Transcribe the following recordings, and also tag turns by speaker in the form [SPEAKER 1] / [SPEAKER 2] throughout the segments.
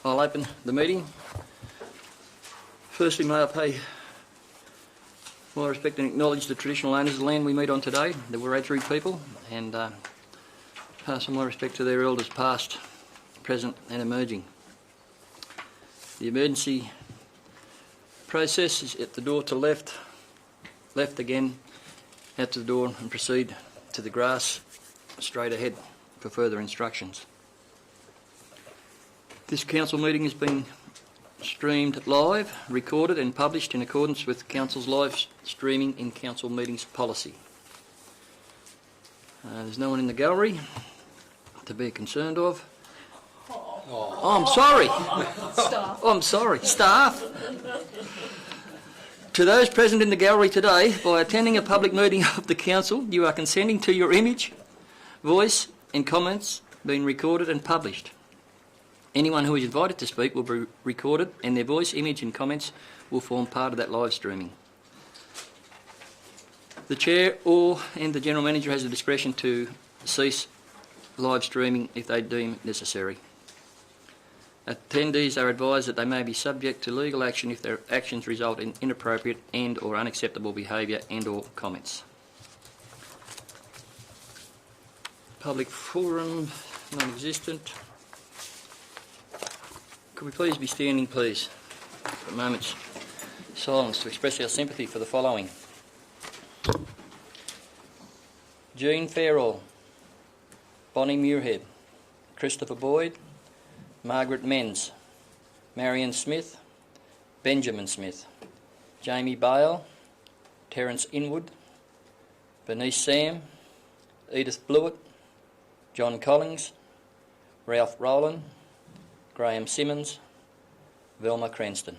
[SPEAKER 1] I'll open the meeting. Firstly, may I pay my respect and acknowledge the traditional owners of the land we meet on today, the Wiradjuri people, and pass on my respect to their elders past, present and emerging. The emergency process is at the door to left, left again, out to the door and proceed to the grass straight ahead for further instructions. This council meeting has been streamed live, recorded and published in accordance with Council's live streaming in Council meetings policy. There's no one in the gallery to be concerned of. Oh, I'm sorry.
[SPEAKER 2] Staff.
[SPEAKER 1] Oh, I'm sorry. Staff. To those present in the gallery today, by attending a public meeting of the Council, you are consenting to your image, voice and comments being recorded and published. Anyone who is invited to speak will be recorded and their voice, image and comments will form part of that live streaming. The Chair and the General Manager has the discretion to cease live streaming if they deem necessary. Attendees are advised that they may be subject to legal action if their actions result in inappropriate and or unacceptable behaviour and or comments. Public forum, non-existent. Could we please be standing, please, for a moment's silence to express our sympathy for the following. Jean Farrell, Bonnie Muirhead, Christopher Boyd, Margaret Menz, Marion Smith, Benjamin Smith, Jamie Bale, Terence Inwood, Bernice Sam, Edith Blewett, John Collins, Ralph Rowland, Graham Simmons, Velma Cranston.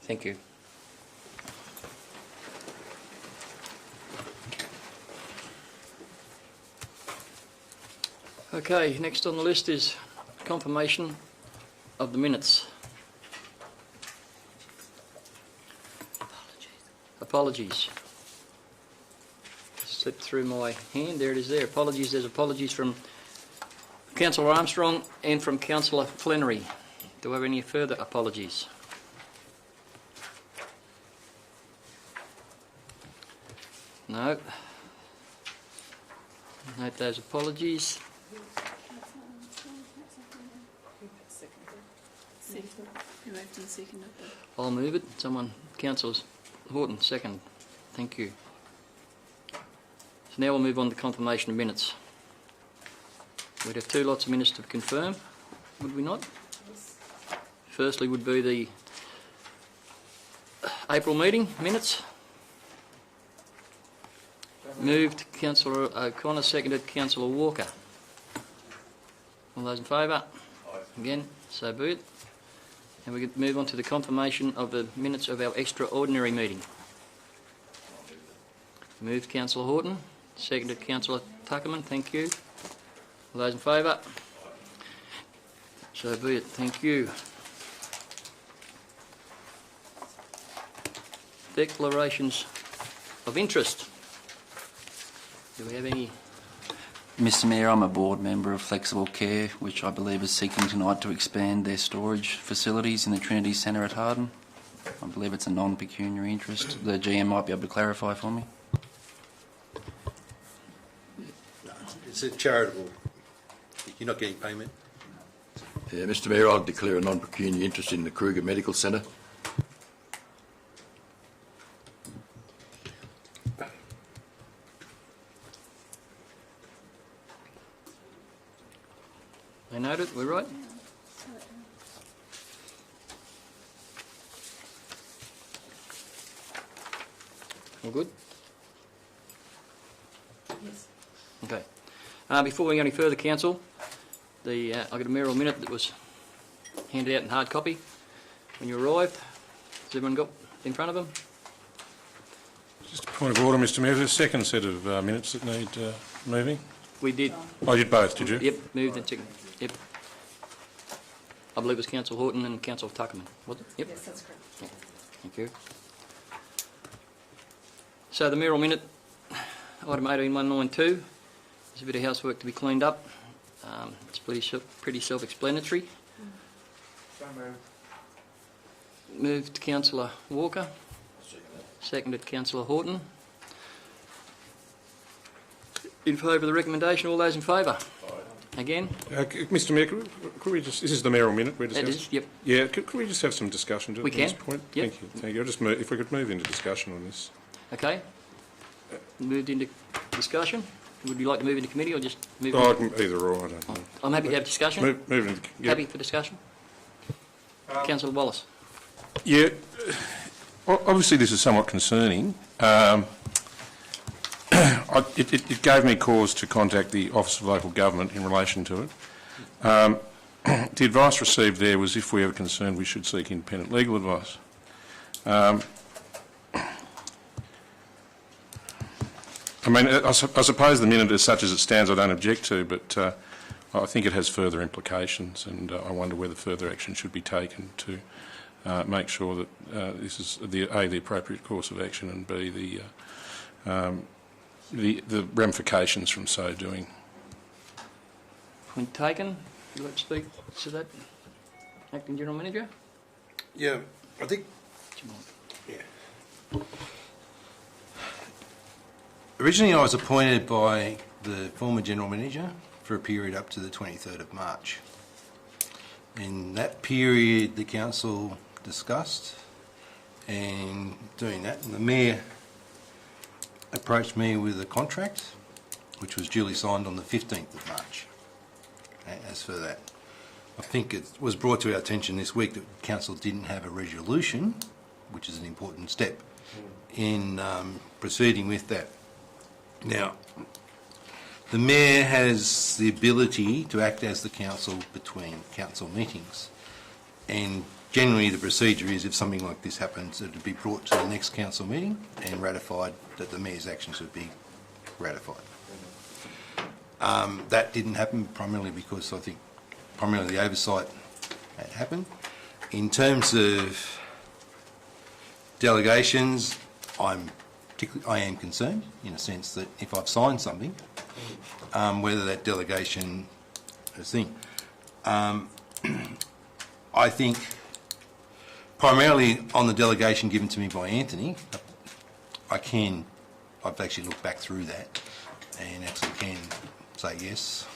[SPEAKER 1] Thank you. Okay, next on the list is confirmation of the minutes. Apologies. Slipped through my hand. There it is there. Apologies. There's apologies from Councillor Armstrong and from Councillor Flannery. Do I have any further apologies? No. Note those apologies. I'll move it. Someone, Councillor Horton, second. Thank you. So now we'll move on to confirmation of minutes. We'd have two lots of minutes to confirm, would we not? Yes. Firstly would be the April meeting minutes. Moved Councillor O'Connor, seconded Councillor Walker. All those in favour? Again, so be it. And we can move on to the confirmation of the minutes of our extraordinary meeting. Moved Councillor Horton, seconded Councillor Tuckerman, thank you. All those in favour? So be it, thank you. Declarations of interest. Do we have any?
[SPEAKER 3] Mr Mayor, I'm a board member of Flexible Care, which I believe is seeking tonight to expand their storage facilities in the Trinity Centre at Harden. I believe it's a non-pecuniary interest. The GM might be able to clarify for me.
[SPEAKER 4] No, it's a charitable. You're not getting payment.
[SPEAKER 5] Yeah, Mr Mayor, I'll declare a non-pecuniary interest in the Kruger Medical Centre.
[SPEAKER 1] They note it, we're right? All good?
[SPEAKER 2] Yes.
[SPEAKER 1] Okay. Before we go any further, Council, I got a mayoral minute that was handed out in hard copy when you arrived. Has everyone got in front of them?
[SPEAKER 2] Just a point of order, Mr Mayor. There's a second set of minutes that need moving.
[SPEAKER 1] We did.
[SPEAKER 2] Oh, you did both, did you?
[SPEAKER 1] Yep, moved and seconded. Yep. I believe it was Councillor Horton and Councillor Tuckerman, was it? Yep.
[SPEAKER 6] Yes, that's correct.
[SPEAKER 1] Yeah. Thank you. So the mayoral minute, item 18192, there's a bit of housework to be cleaned up. It's pretty self-explanatory. Moved Councillor Walker. Seconded Councillor Horton. In favour of the recommendation, all those in favour? Again?
[SPEAKER 2] Mr Mayor, could we just... This is the mayoral minute we're discussing?
[SPEAKER 1] That is, yep.
[SPEAKER 2] Yeah, could we just have some discussion
[SPEAKER 1] We
[SPEAKER 2] at
[SPEAKER 1] can.
[SPEAKER 2] this point?
[SPEAKER 1] Yep.
[SPEAKER 2] Thank you. Thank you. I'll just move, if we could move into discussion on this.
[SPEAKER 1] Okay. Moved into discussion. Would you like to move into committee or just move
[SPEAKER 2] Oh,
[SPEAKER 1] into...
[SPEAKER 2] either or, I don't know.
[SPEAKER 1] I'm happy to have discussion.
[SPEAKER 2] Move into... Yeah.
[SPEAKER 1] Happy for discussion? Councillor Wallace.
[SPEAKER 2] Yeah, obviously this is somewhat concerning. It gave me cause to contact the Office of Local Government in relation to it. The advice received there was if we are concerned we should seek independent legal advice. I mean, I suppose the minute as such as it stands I don't object to, but I think it has further implications, and I wonder whether further action should be taken to make sure that this is the appropriate course of action, and B, the ramifications from so doing.
[SPEAKER 1] Point taken. Would you like to speak to that, Acting General Manager?
[SPEAKER 4] Yeah, I think... Yeah. Originally I was appointed by the former General Manager for a period up to the 23rd of March. In that period the Council discussed, and doing that, and the Mayor approached me with a contract which was duly signed on the 15th of March. As for that, I think it was brought to our attention this week that Council didn't have a resolution, which is an important step in proceeding with that. Now, the Mayor has the ability to act as the Council between Council meetings, and generally the procedure is if something like this happens, it would be brought to the next Council meeting and ratified, that the Mayor's actions would be ratified. That didn't happen primarily because I think primarily the oversight had happened. In terms of delegations, I am concerned in a sense that if I've signed something, whether that delegation is thing. I think primarily on the delegation given to me by Anthony, I've actually looked back through that and actually can say yes.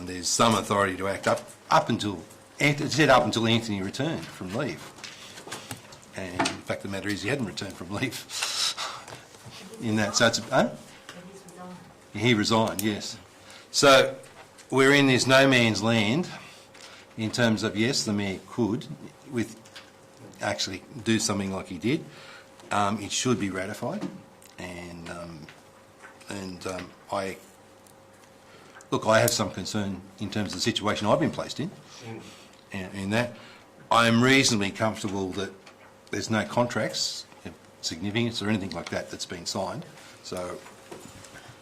[SPEAKER 4] There's some authority to act up until Anthony returned from leave. And the fact of the matter is he hadn't returned from leave. In that, so it's he resigned, yes. So we're in this no man's land in terms of, yes, the Mayor could actually do something like he did. It should be ratified, and I have some concern in terms of the situation I've been placed in. In that, I'm reasonably comfortable that there's no contracts of significance or anything like that that's been signed. So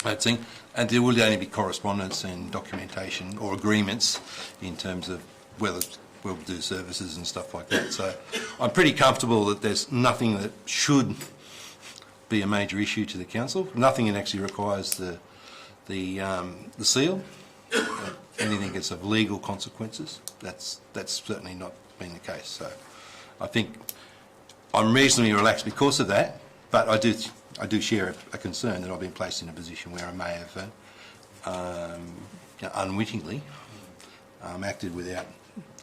[SPEAKER 4] that thing, and there will only be correspondence and documentation or agreements in terms of whether we'll do services and stuff like that. So I'm pretty comfortable that there's nothing that should be a major issue to the Council. Nothing that actually requires the seal. Anything that's of legal consequences. That's certainly not been the case. So I think I'm reasonably relaxed because of that. But I do share a concern that I've been placed in a position where I may have unwittingly acted without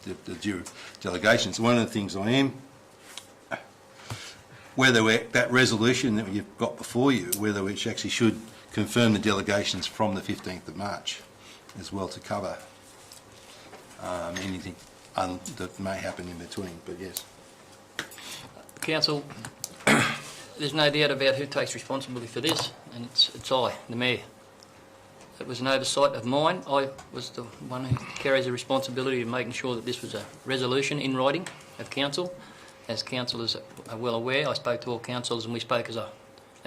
[SPEAKER 4] the due delegations. One of the things I am, that resolution that you've got before you, whether which actually should confirm the delegations from the 15th of March as well to cover anything that may happen in between, but yes.
[SPEAKER 1] Council, there's no doubt about who takes responsibility for this, and it's I, the Mayor. it was an oversight of mine. I was the one who carries the responsibility of making sure that this was a resolution in writing of council. As councillors are well aware, I spoke to all councillors and we spoke as a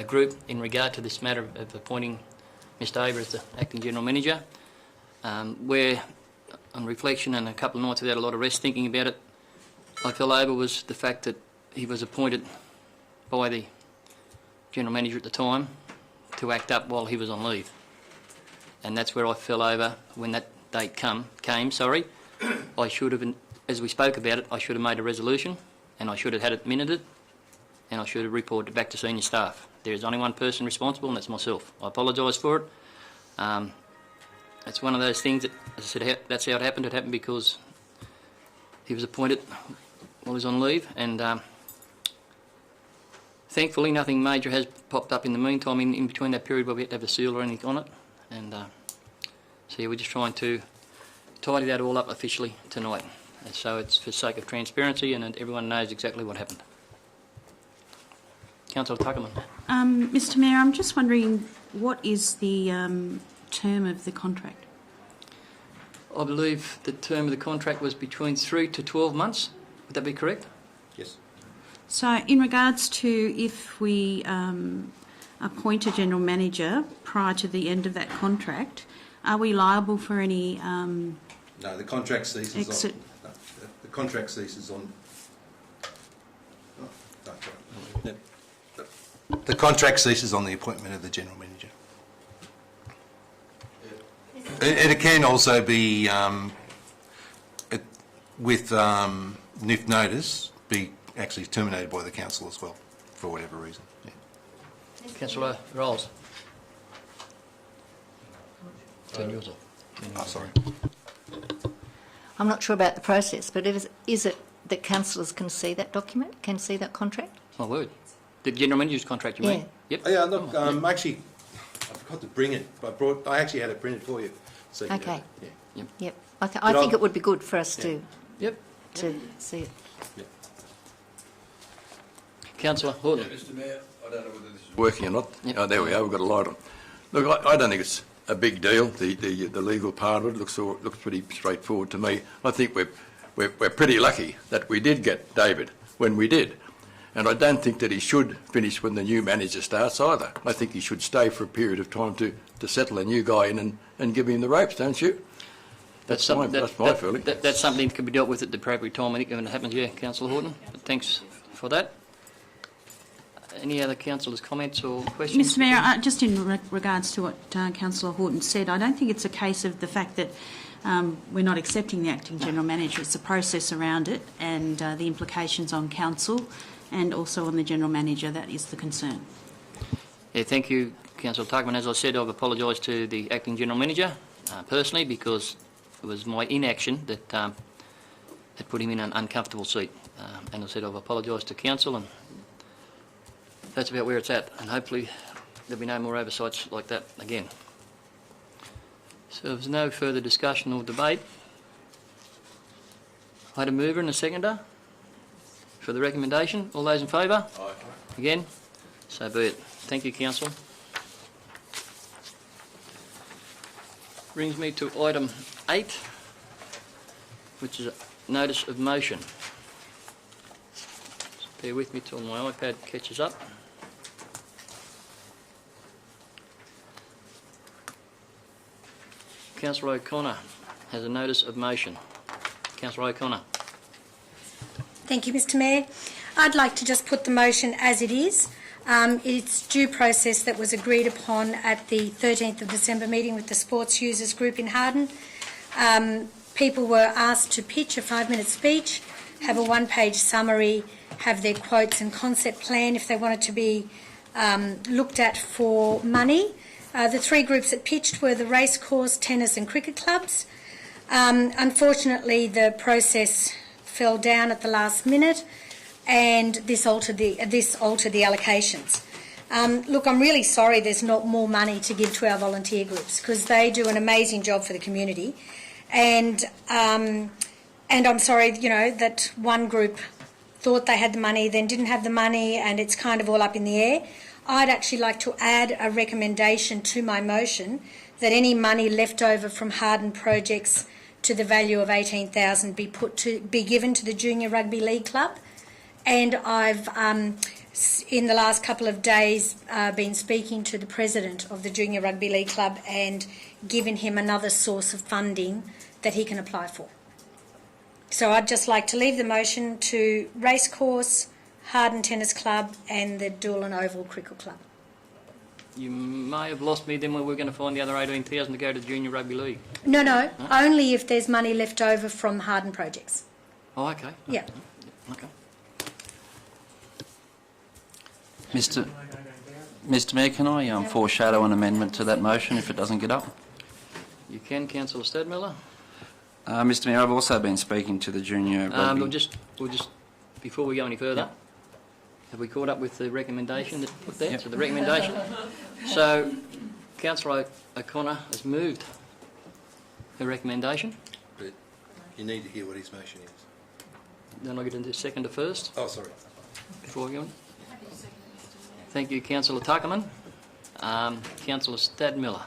[SPEAKER 1] group in regard to this matter of appointing Mr Aver as the Acting General Manager. Where, on reflection and a couple of nights without a lot of rest thinking about it, I fell over was the fact that he was appointed by the General Manager at the time to act up while he was on leave. And that's where I fell over when that date came. I should have, as we spoke about it, I should have made a resolution and I should have had it minuted and I should have reported back to senior staff. There is only one person responsible and that's myself. I apologise for it. It's one of those things that, as I said, that's how it happened. It happened because he was appointed while he was on leave, and thankfully nothing major has popped up in the meantime in between that period where we had to have a seal or anything on it. And so yeah, we're just trying to tidy that all up officially tonight. And so it's for the sake of transparency and everyone knows exactly what happened. Councillor Tuckerman.
[SPEAKER 6] Mr Mayor, I'm just wondering, what is the term of the contract?
[SPEAKER 1] I believe the term of the contract was between 3 to 12 months. Would that be correct?
[SPEAKER 4] Yes.
[SPEAKER 6] So in regards to if we appoint a General Manager prior to the end of that contract, are we liable for any
[SPEAKER 4] No, the contract ceases
[SPEAKER 6] exit?
[SPEAKER 4] on... No, the contract ceases on... Oh, no, sorry. No. The contract ceases on the appointment of the General Manager. It can also be, with NIF notice, be actually terminated by the council as well, for whatever reason. Yeah.
[SPEAKER 1] Councillor Rolls. Turn yours off.
[SPEAKER 4] Oh, sorry.
[SPEAKER 7] I'm not sure about the process, but is it that councillors can see that document, can see that contract?
[SPEAKER 1] My word. The General Manager's contract, you mean? Yep.
[SPEAKER 4] Oh, yeah, look, actually, I forgot to bring it. I actually had it printed for you. So you
[SPEAKER 7] Okay.
[SPEAKER 4] yeah.
[SPEAKER 7] Yep. I think it would be good for us to see it.
[SPEAKER 4] Yeah.
[SPEAKER 1] Councillor Horton.
[SPEAKER 5] Mr Mayor, I don't know whether this is working or not. Oh, there we are, we've got a light on. Look, I don't think it's a big deal. The legal part of it looks pretty straightforward to me. I think we're pretty lucky that we did get David when we did. And I don't think that he should finish when the new manager starts either. I think he should stay for a period of time to settle a new guy in and give him the ropes, don't you? That's my feeling.
[SPEAKER 1] That's something that can be dealt with at the appropriate time, I think, when it happens, yeah, Councillor Horton. But thanks for that. Any other councillors' comments or questions?
[SPEAKER 6] Mr Mayor, just in regards to what Councillor Horton said, I don't think it's a case of the fact that we're not accepting the Acting General Manager. It's the process around it and the implications on council and also on the General Manager. That is the concern.
[SPEAKER 1] Yeah, thank you, Councillor Tuckman. As I said, I've apologised to the Acting General Manager personally because it was my inaction that had put him in an uncomfortable seat. And I said I've apologised to council, and that's about where it's at. And hopefully there'll be no more oversights like that again. So if there's no further discussion or debate, I had a mover and a seconder for the recommendation. All those in favour? Aye. Again? So be it. Thank you, Council. Brings me to item 8, which is a notice of motion. Just bear with me till my iPad catches up. Councillor O'Connor has a notice of motion. Councillor O'Connor.
[SPEAKER 8] Thank you, Mr Mayor. I'd like to just put the motion as it is. It's due process that was agreed upon at the 13th of December meeting with the Sports Users Group in Harden. People were asked to pitch a 5-minute speech, have a 1-page summary, have their quotes and concept plan if they wanted to be looked at for money. The 3 groups that pitched were the racecourse, tennis and cricket clubs. Unfortunately, the process fell down at the last minute, and this altered the allocations. Look, I'm really sorry there's not more money to give to our volunteer groups because they do an amazing job for the community, and I'm sorry, you know, that one group thought they had the money, then didn't have the money, and it's kind of all up in the air. I'd actually like to add a recommendation to my motion that any money left over from HARDEN projects to the value of $18,000 be given to the Junior Rugby League Club. And I've, in the last couple of days, been speaking to the president of the Junior Rugby League Club and given him another source of funding that he can apply for. So I'd just like to leave the motion to Racecourse, HARDEN Tennis Club and the Doolan Oval Cricket Club.
[SPEAKER 1] You may have lost me then when we're going to find the other 18,000 to go to the Junior Rugby League.
[SPEAKER 8] No, only if there's money left over from HARDEN projects.
[SPEAKER 1] Oh, okay.
[SPEAKER 8] Yeah.
[SPEAKER 1] Okay.
[SPEAKER 3] Mr. Mayor, can I foreshadow an amendment to that motion if it doesn't get up?
[SPEAKER 1] You can, Councillor Stadmiller.
[SPEAKER 3] Mr. Mayor, I've also been speaking to the junior rugby...
[SPEAKER 1] We'll just, before we go any further, have we caught up with the recommendation that's put there?
[SPEAKER 3] Yep.
[SPEAKER 1] So the recommendation. So Councillor O'Connor has moved the recommendation.
[SPEAKER 4] But you need to hear what his motion is.
[SPEAKER 1] Then I'll get into second to first
[SPEAKER 4] Oh, sorry.
[SPEAKER 1] before we go on. Thank you, Councillor Tuckerman. Councillor Stadmiller.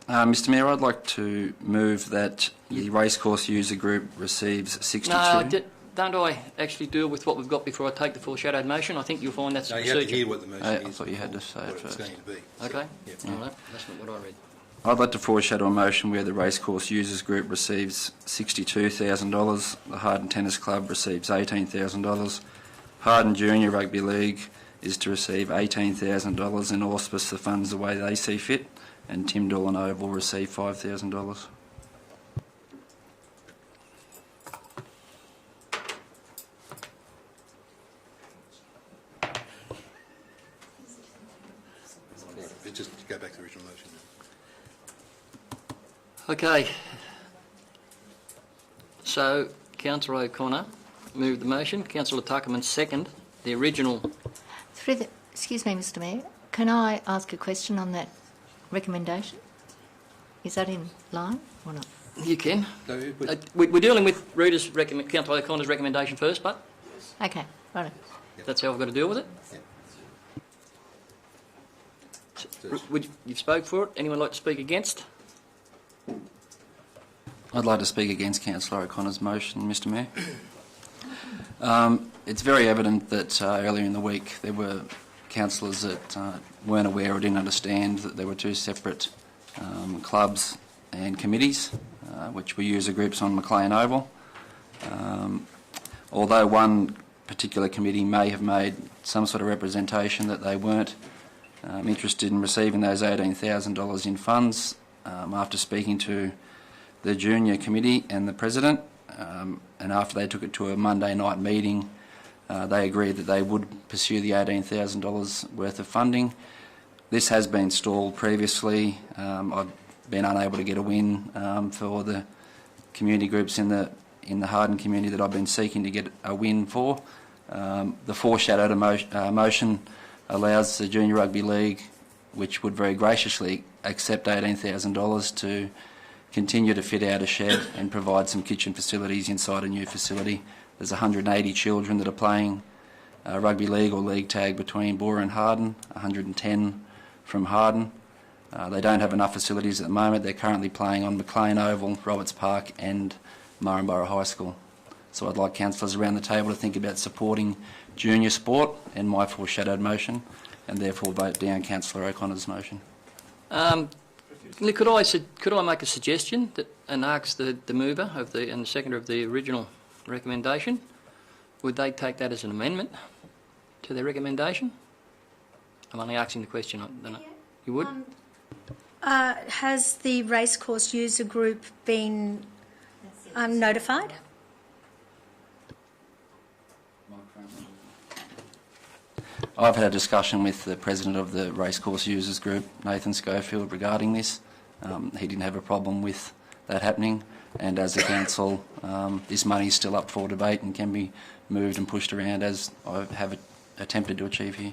[SPEAKER 3] Mr. Mayor, I'd like to move that the racecourse user group receives 62...
[SPEAKER 1] No, don't I actually deal with what we've got before I take the foreshadowed motion? I think you'll find that's
[SPEAKER 4] No,
[SPEAKER 1] the
[SPEAKER 4] you have to
[SPEAKER 1] procedure.
[SPEAKER 4] hear what the motion is.
[SPEAKER 3] I thought you had to say it
[SPEAKER 4] what it's
[SPEAKER 3] first.
[SPEAKER 4] going to be.
[SPEAKER 1] Okay?
[SPEAKER 4] Yep.
[SPEAKER 1] All right. That's not what I read.
[SPEAKER 3] I'd like to foreshadow a motion where the racecourse users group receives $62,000, the HARDEN Tennis Club receives $18,000, HARDEN Junior Rugby League is to receive $18,000 and auspice the funds the way they see fit, and Tim Doolan Oval will receive $5,000.
[SPEAKER 4] Just go back to the original motion.
[SPEAKER 1] Okay. So, Councillor O'Connor moved the motion. Councillor Tuckerman second. The original...
[SPEAKER 7] Excuse me, Mr. Mayor. Can I ask a question on that recommendation? Is that in line or not?
[SPEAKER 1] You can.
[SPEAKER 4] No,
[SPEAKER 1] We're dealing with Councillor O'Connor's recommendation first, but
[SPEAKER 7] Okay, right.
[SPEAKER 1] that's how I've got to deal with it. You've spoke for it. Anyone like to speak against?
[SPEAKER 3] I'd like to speak against Councillor O'Connor's motion, Mr. Mayor. It's very evident that earlier in the week there were councillors that weren't aware or didn't understand that there were two separate clubs and committees, which were user groups on Maclean Oval. Although one particular committee may have made some sort of representation that they weren't interested in receiving those $18,000 in funds, after speaking to the junior committee and the president, and after they took it to a Monday night meeting, they agreed that they would pursue the $18,000 worth of funding. This has been stalled previously. I've been unable to get a win for the community groups in the HARDEN community that I've been seeking to get a win for. The foreshadowed motion allows the Junior Rugby League, which would very graciously accept $18,000 to continue to fit out a shed and provide some kitchen facilities inside a new facility. There's 180 children that are playing rugby league or league tag between Boorowa and HARDEN, 110 from HARDEN. They don't have enough facilities at the moment. They're currently playing on Maclean Oval, Roberts Park and Murrumborough High School. So I'd like councillors around the table to think about supporting junior sport and my foreshadowed motion, and therefore vote down Councillor O'Connor's motion.
[SPEAKER 1] Could I make a suggestion that, and ask the mover of and the seconder of the original recommendation, would they take that as an amendment to their recommendation? I'm only asking the question. I don't know. You would?
[SPEAKER 8] Has the racecourse user group been notified?
[SPEAKER 3] I've had a discussion with the president of the racecourse users group, Nathan Schofield, regarding this. He didn't have a problem with that happening, and as a council, this money is still up for debate and can be moved and pushed around as I have attempted to achieve here.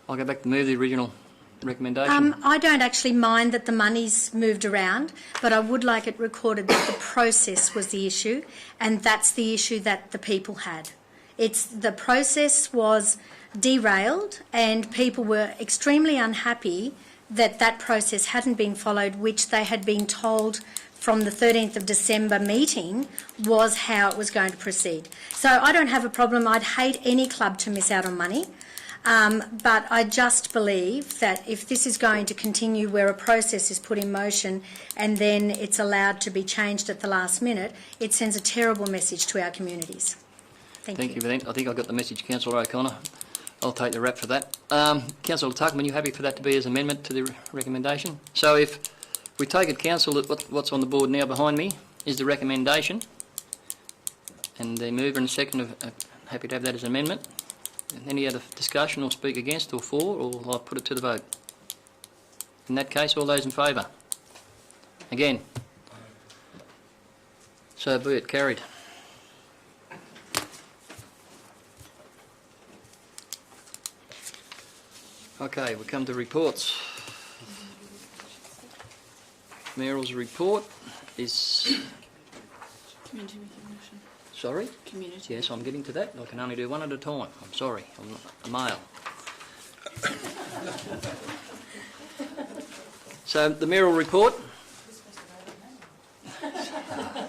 [SPEAKER 1] I'll go back to move the original recommendation.
[SPEAKER 8] I don't actually mind that the money's moved around, but I would like it recorded that the process was the issue, and that's the issue that the people had. The process was derailed, and people were extremely unhappy that that process hadn't been followed, which they had been told from the 13th of December meeting was how it was going to proceed. So I don't have a problem. I'd hate any club to miss out on money. But I just believe that if this is going to continue where a process is put in motion and then it's allowed to be changed at the last minute, it sends a terrible message to our communities. Thank you.
[SPEAKER 1] Thank you for that. I think I got the message, Councillor O'Connor. I'll take the rap for that. Councillor Tuckman, you happy for that to be as amendment to the recommendation? So if we take it, Council, that what's on the board now behind me is the recommendation, and the mover and second are happy to have that as amendment. Any other discussion or speak against or for, or I'll put it to the vote? In that case, all those in favour? Again? So be it, carried. Okay, we come to reports. Mayoral's report is...
[SPEAKER 9] Community recognition.
[SPEAKER 1] Sorry?
[SPEAKER 9] Community.
[SPEAKER 1] Yes, I'm getting to that. I can only do one at a time. I'm sorry. I'm not a male. So, the mayoral report. I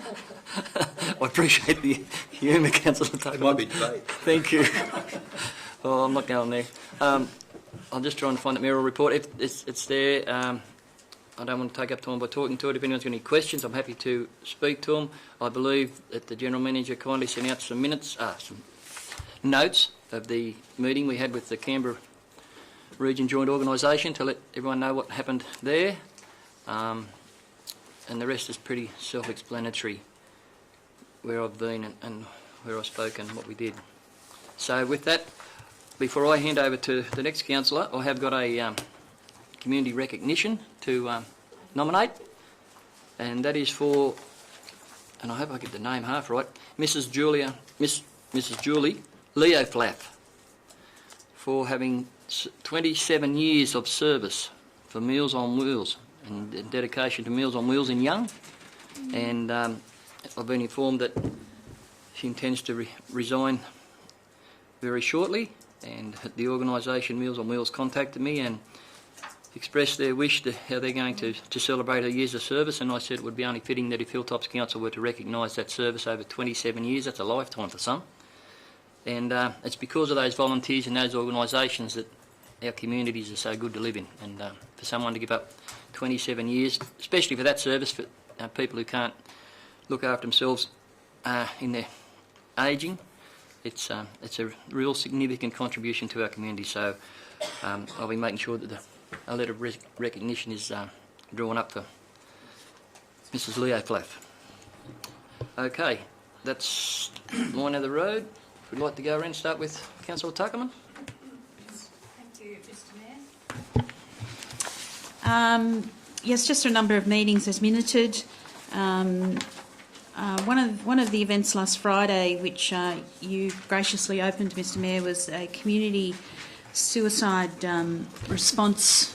[SPEAKER 1] appreciate the humour, Councillor Tuckman.
[SPEAKER 5] Might be debate.
[SPEAKER 1] Thank you. Oh, I'm not going there. I'm just trying to find the mayoral report. If it's there, I don't want to take up time by talking to it. If anyone's got any questions, I'm happy to speak to them. I believe that the General Manager kindly sent out some minutes, some notes of the meeting we had with the Canberra Region Joint Organisation to let everyone know what happened there. And the rest is pretty self-explanatory, where I've been and where I've spoken and what we did. So with that, before I hand over to the next councillor, I have got a community recognition to nominate, and that is for, and I hope I get the name half right, Mrs. Julie Leoflaff, for having 27 years of service for Meals on Wheels and dedication to Meals on Wheels in Young, and I've been informed that she intends to resign very shortly, and the organisation Meals on Wheels contacted me and expressed their wish to how they're going to celebrate her years of service, and I said it would be only fitting that if Hilltops Council were to recognise that service over 27 years, that's a lifetime for some, and it's because of those volunteers and those organisations that our communities are so good to live in, and for someone to give up 27 years, especially for that service, for people who can't look after themselves in their ageing, it's a real significant contribution to our community, so I'll be making sure that a letter of recognition is drawn up for Mrs. Leoflaff. Okay, that's mine of the road. If we'd like to go around and start with Councillor Tuckerman.
[SPEAKER 6] Thank you, Mr Mayor. Yes, just a number of meetings as minuted. One of the events last Friday, which you graciously opened, Mr Mayor, was a community suicide response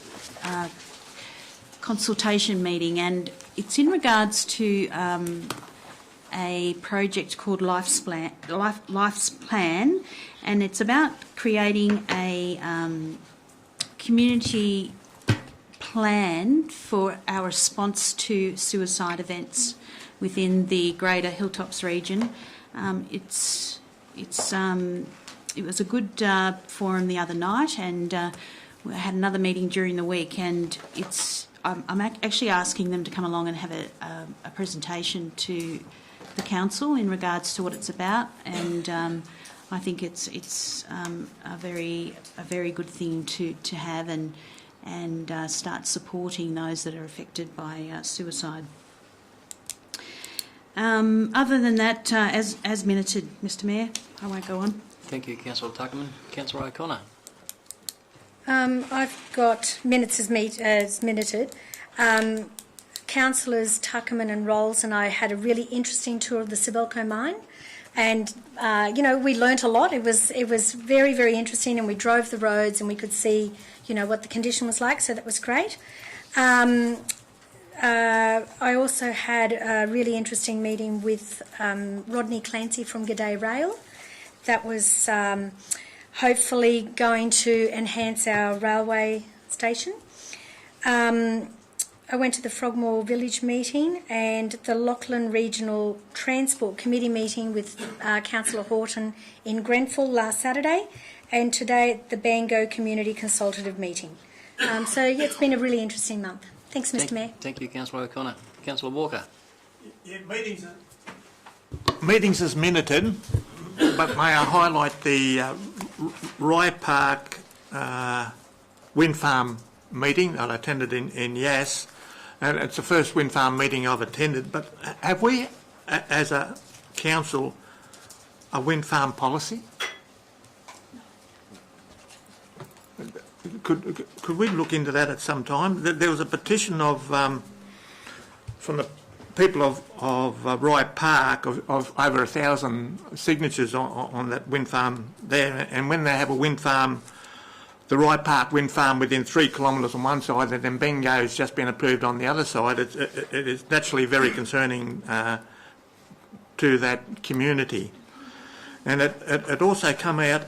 [SPEAKER 6] consultation meeting, and it's in regards to a project called Life's Plan, and it's about creating a community plan for our response to suicide events within the greater Hilltops region. It was a good forum the other night, and we had another meeting during the week, and I'm actually asking them to come along and have a presentation to the council in regards to what it's about, and I think it's a very good thing to have and start supporting those that are affected by suicide. Other than that, as minuted, Mr Mayor, I won't go on.
[SPEAKER 1] Thank you, Councillor Tuckerman. Councillor O'Connor.
[SPEAKER 8] I've got minutes as minuted. Councillors Tuckerman and Rolls and I had a really interesting tour of the Sibelco mine, and we learnt a lot. It was very, very interesting, and we drove the roads and we could see what the condition was like, so that was great. I also had a really interesting meeting with Rodney Clancy from G'day Rail. That was hopefully going to enhance our railway station. I went to the Frogmore Village meeting and the Lachlan Regional Transport Committee meeting with Councillor Horton in Grenfell last Saturday, and today the Bango Community Consultative meeting. So yeah, it's been a really interesting month. Thanks, Mr. Mayor.
[SPEAKER 1] Thank you, Councillor O'Connor. Councillor Walker.
[SPEAKER 10] Yeah, meetings is minuted, but may I highlight the Rye Park wind farm meeting that I attended in Yass, and it's the first wind farm meeting I've attended. But have we, as a council, a wind farm policy? Could we look into that at some time? There was a petition of from the people of Rye Park of over 1,000 signatures on that wind farm there, and when they have a wind farm, the Rye Park wind farm within 3 kilometres on one side, and then Bengo's just been approved on the other side, it is naturally very concerning to that community. And it also come out,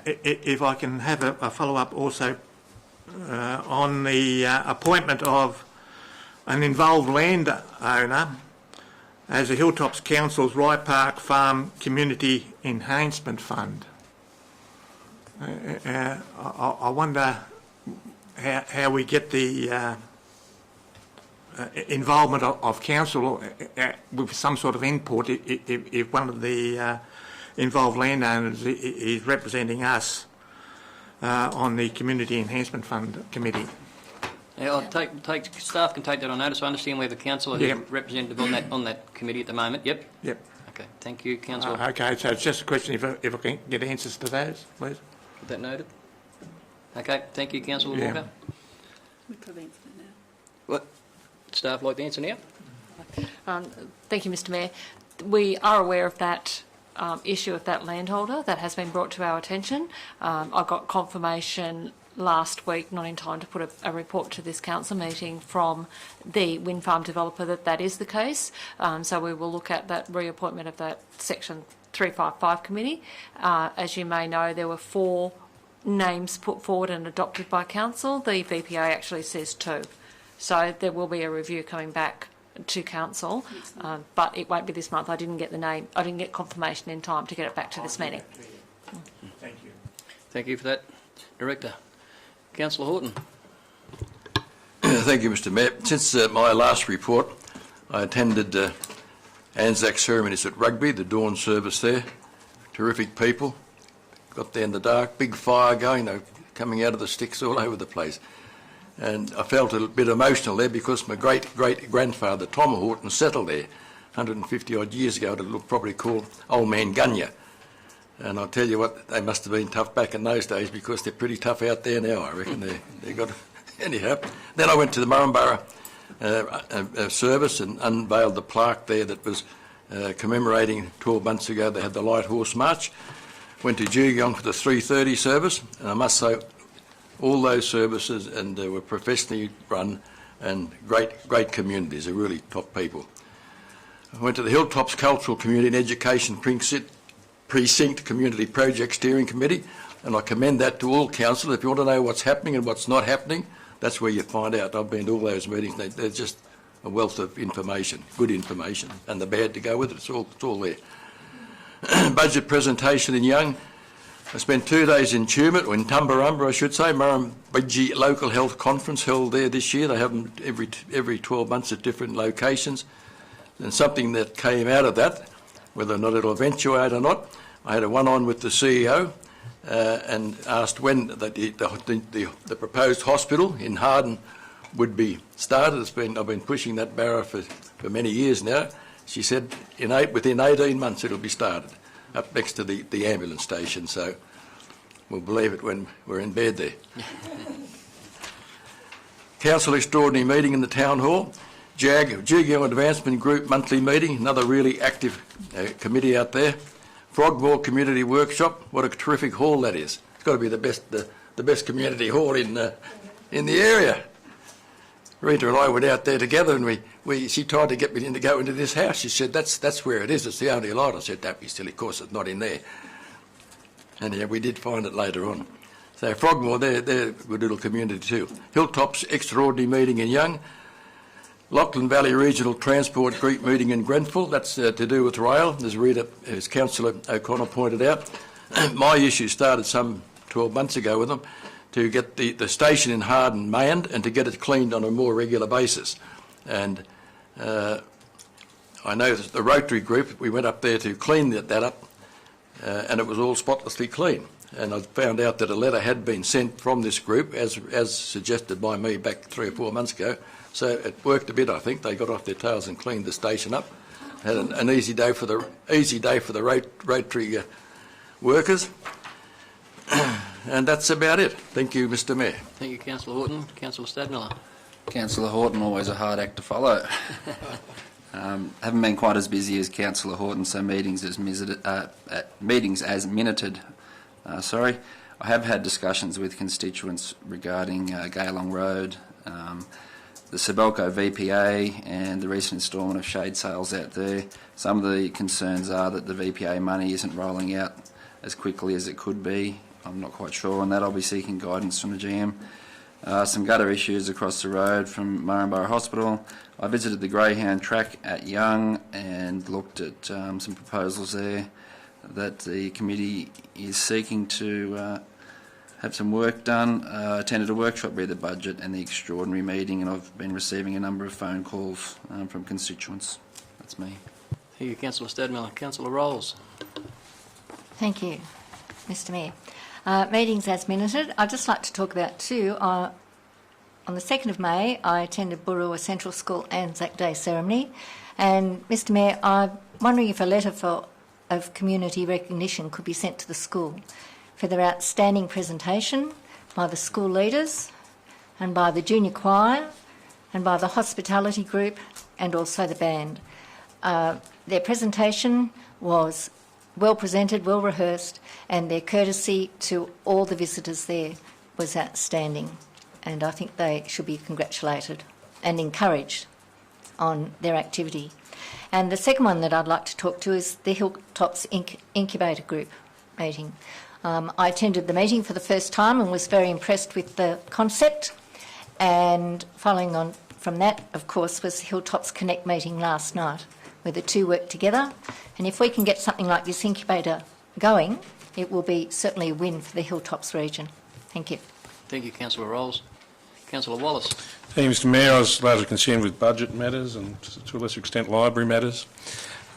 [SPEAKER 10] if I can have a follow-up also, on the appointment of an involved landowner as the Hilltops Council's Rye Park Farm Community Enhancement Fund. I wonder how we get the involvement of council with some sort of input if one of the involved landowners is representing us on the Community Enhancement Fund Committee.
[SPEAKER 1] Yeah, staff can take that on notice. I understand we have a councillor who's representative on that committee at the moment. Yep.
[SPEAKER 10] Yep.
[SPEAKER 1] Okay. Thank you, councillor.
[SPEAKER 10] Okay, so it's just a question if I can get answers to those, please.
[SPEAKER 1] Get that noted. Okay. Thank you, councillor Walker.
[SPEAKER 9] We could answer that now.
[SPEAKER 1] What? Staff like to answer now?
[SPEAKER 11] Thank you, Mr. Mayor. We are aware of that issue of that landholder that has been brought to our attention. I got confirmation last week, not in time to put a report to this council meeting, from the wind farm developer that is the case. So we will look at that reappointment of that Section 355 committee. As you may know, there were 4 names put forward and adopted by council. The VPA actually says 2. So there will be a review coming back to council, but it won't be this month. I didn't get the name. I didn't get confirmation in time to get it back to this meeting.
[SPEAKER 10] Thank you.
[SPEAKER 1] Thank you for that, Director. Councillor Horton.
[SPEAKER 5] Thank you, Mr. Mayor. Since my last report, I attended Anzac ceremonies at Rugby, the dawn service there. Terrific people. Got there in the dark, big fire going, coming out of the sticks all over the place. And I felt a bit emotional there because my great-great-grandfather, Tom Horton, settled there 150-odd years ago. It looked probably called Old Man Gunya. And I'll tell you what, they must have been tough back in those days because they're pretty tough out there now, I reckon. They got anyhow. Then I went to the Murrumbara service and unveiled the plaque there that was commemorating 12 months ago they had the Light Horse March. Went to JUGIONG for the 3:30 service, and I must say all those services and were professionally run and great communities. They're really top people. I went to the Hilltops Cultural Community and Education Precinct Community Project Steering Committee, and I commend that to all council. If you want to know what's happening and what's not happening, that's where you find out. I've been to all those meetings. They're just a wealth of information, good information, and the bad to go with it. It's all there. Budget presentation in Young. I spent 2 days in Tumut, or in Tumbarumba, I should say. Murrumbidgee Local Health Conference held there this year. They have them every 12 months at different locations. And something that came out of that, whether or not it'll eventuate or not, I had a one-on with the CEO and asked when the proposed hospital in HARDEN would be started. I've been pushing that barrow for many years now. She said within 18 months it'll be started, up next to the ambulance station, so we'll believe it when we're in bed there. Council Extraordinary Meeting in the Town Hall. JUGIONG Advancement Group monthly meeting, another really active committee out there. Frogmore Community Workshop, what a terrific hall that is. It's got to be the best community hall in the area. Rita and I went out there together, and she tried to get me to go into this house. She said, that's where it is, it's the only light. I said, don't be silly, of course it's not in there. And yeah, we did find it later on. So Frogmore, they're a good little community too. Hilltops extraordinary meeting in Young. Lachlan Valley Regional Transport Group meeting in Grenfell. That's to do with rail, as Councillor O'Connor pointed out. My issue started some 12 months ago with them to get the station in Harden manned and to get it cleaned on a more regular basis. And I know that the Rotary group, we went up there to clean that up, and it was all spotlessly clean. And I found out that a letter had been sent from this group, as suggested by me back 3 or 4 months ago. So it worked a bit, I think. They got off their tails and cleaned the station up. Had an easy day for the Rotary workers. And that's about it. Thank you, Mr. Mayor.
[SPEAKER 1] Thank you, Councillor Horton. Councillor Stadmiller.
[SPEAKER 3] Councillor Horton, always a hard act to follow. Haven't been quite as busy as Councillor Horton, so meetings as minuted. I have had discussions with constituents regarding Gaylong Road, the Sabelco VPA and the recent instalment of shade sales out there. Some of the concerns are that the VPA money isn't rolling out as quickly as it could be. I'm not quite sure on that. I'll be seeking guidance from the GM. Some gutter issues across the road from Murrumbara Hospital. I visited the Greyhound track at Young and looked at some proposals there that the committee is seeking to have some work done. Attended a workshop read the budget and the extraordinary meeting, and I've been receiving a number of phone calls from constituents. That's me.
[SPEAKER 1] Thank you, Councillor Stadmiller. Councillor Rolls.
[SPEAKER 7] Thank you, Mr. Mayor. Meetings as minuted. I'd just like to talk about two. On the 2nd of May, I attended BOOROWA Central School Anzac Day ceremony, and Mr. Mayor, I'm wondering if a letter of community recognition could be sent to the school for their outstanding presentation by the school leaders and by the junior choir and by the hospitality group and also the band. Their presentation was well presented, well rehearsed, and their courtesy to all the visitors there was outstanding. And I think they should be congratulated and encouraged on their activity. And the second one that I'd like to talk to is the Hilltops Incubator Group meeting. I attended the meeting for the first time and was very impressed with the concept. And following on from that, of course, was the Hilltops Connect meeting last night, where the two work together. And if we can get something like this incubator going, it will be certainly a win for the Hilltops region. Thank you.
[SPEAKER 1] Thank you, Councillor Rolls. Councillor Wallace.
[SPEAKER 2] Thank you, Mr. Mayor. I was largely concerned with budget matters and, to a lesser extent, library matters.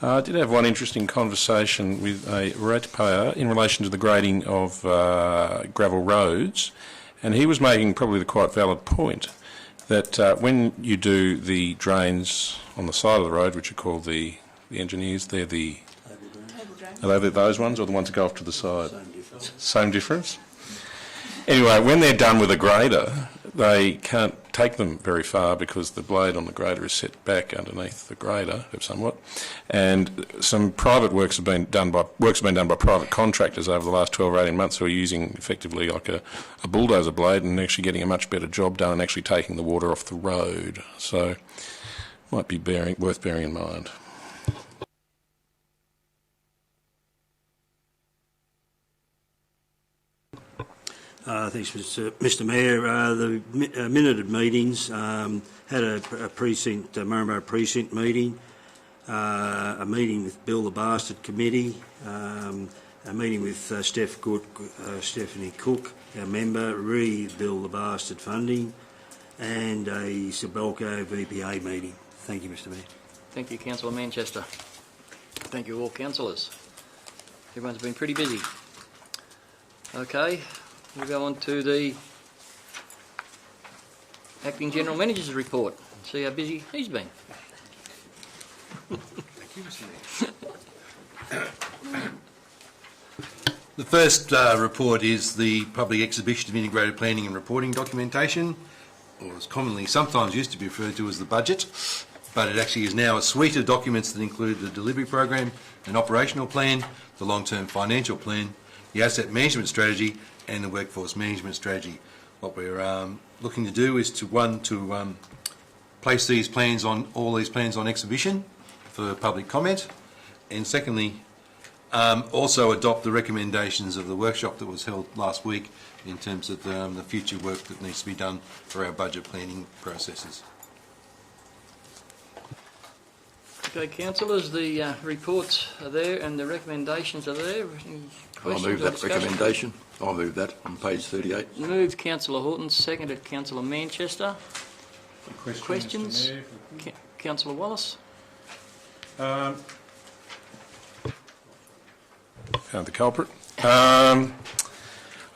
[SPEAKER 2] I did have one interesting conversation with a ratepayer in relation to the grading of gravel roads, and he was making probably the quite valid point that when you do the drains on the side of the road, which are called the engineers, they're the... Are they those ones or the ones that go off to the side? Same difference? Anyway, when they're done with a grader, they can't take them very far because the blade on the grader is set back underneath the grader somewhat. And some private works have been done by private contractors over the last 12 or 18 months who are using effectively like a bulldozer blade and actually getting a much better job done and actually taking the water off the road. So might be worth bearing in mind.
[SPEAKER 12] Thanks, Mr. Mayor. The minuted meetings had a precinct, Murrumbara precinct meeting, a meeting with Bill the Bastard Committee, a meeting with Stephanie Cook, our member, Bill the Bastard Funding, and a Sabelco VPA meeting. Thank you, Mr. Mayor.
[SPEAKER 1] Thank you, Councillor Manchester. Thank you all councillors. Everyone's been pretty busy. Okay. We'll go on to the Acting General Manager's report. See how busy he's been.
[SPEAKER 4] Thank you, Mr. Mayor. The first report is the Public Exhibition of Integrated Planning and Reporting Documentation, or as commonly sometimes used to be referred to as the budget, but it actually is now a suite of documents that include the delivery program, an operational plan, the long-term financial plan, the asset management strategy, and the workforce management strategy. What we're looking to do is to place all these plans on exhibition for public comment, and secondly, Also adopt the recommendations of the workshop that was held last week in terms of the future work that needs to be done for our budget planning processes.
[SPEAKER 1] Okay, councillors, the reports are there and the recommendations are there. Any
[SPEAKER 5] I'll
[SPEAKER 1] questions
[SPEAKER 5] move
[SPEAKER 1] or
[SPEAKER 5] that
[SPEAKER 1] discussion?
[SPEAKER 5] recommendation. I'll move that on page 38.
[SPEAKER 1] Moved Councillor Horton, seconded Councillor Manchester. Questions? Councillor Wallace?
[SPEAKER 2] Found the culprit. I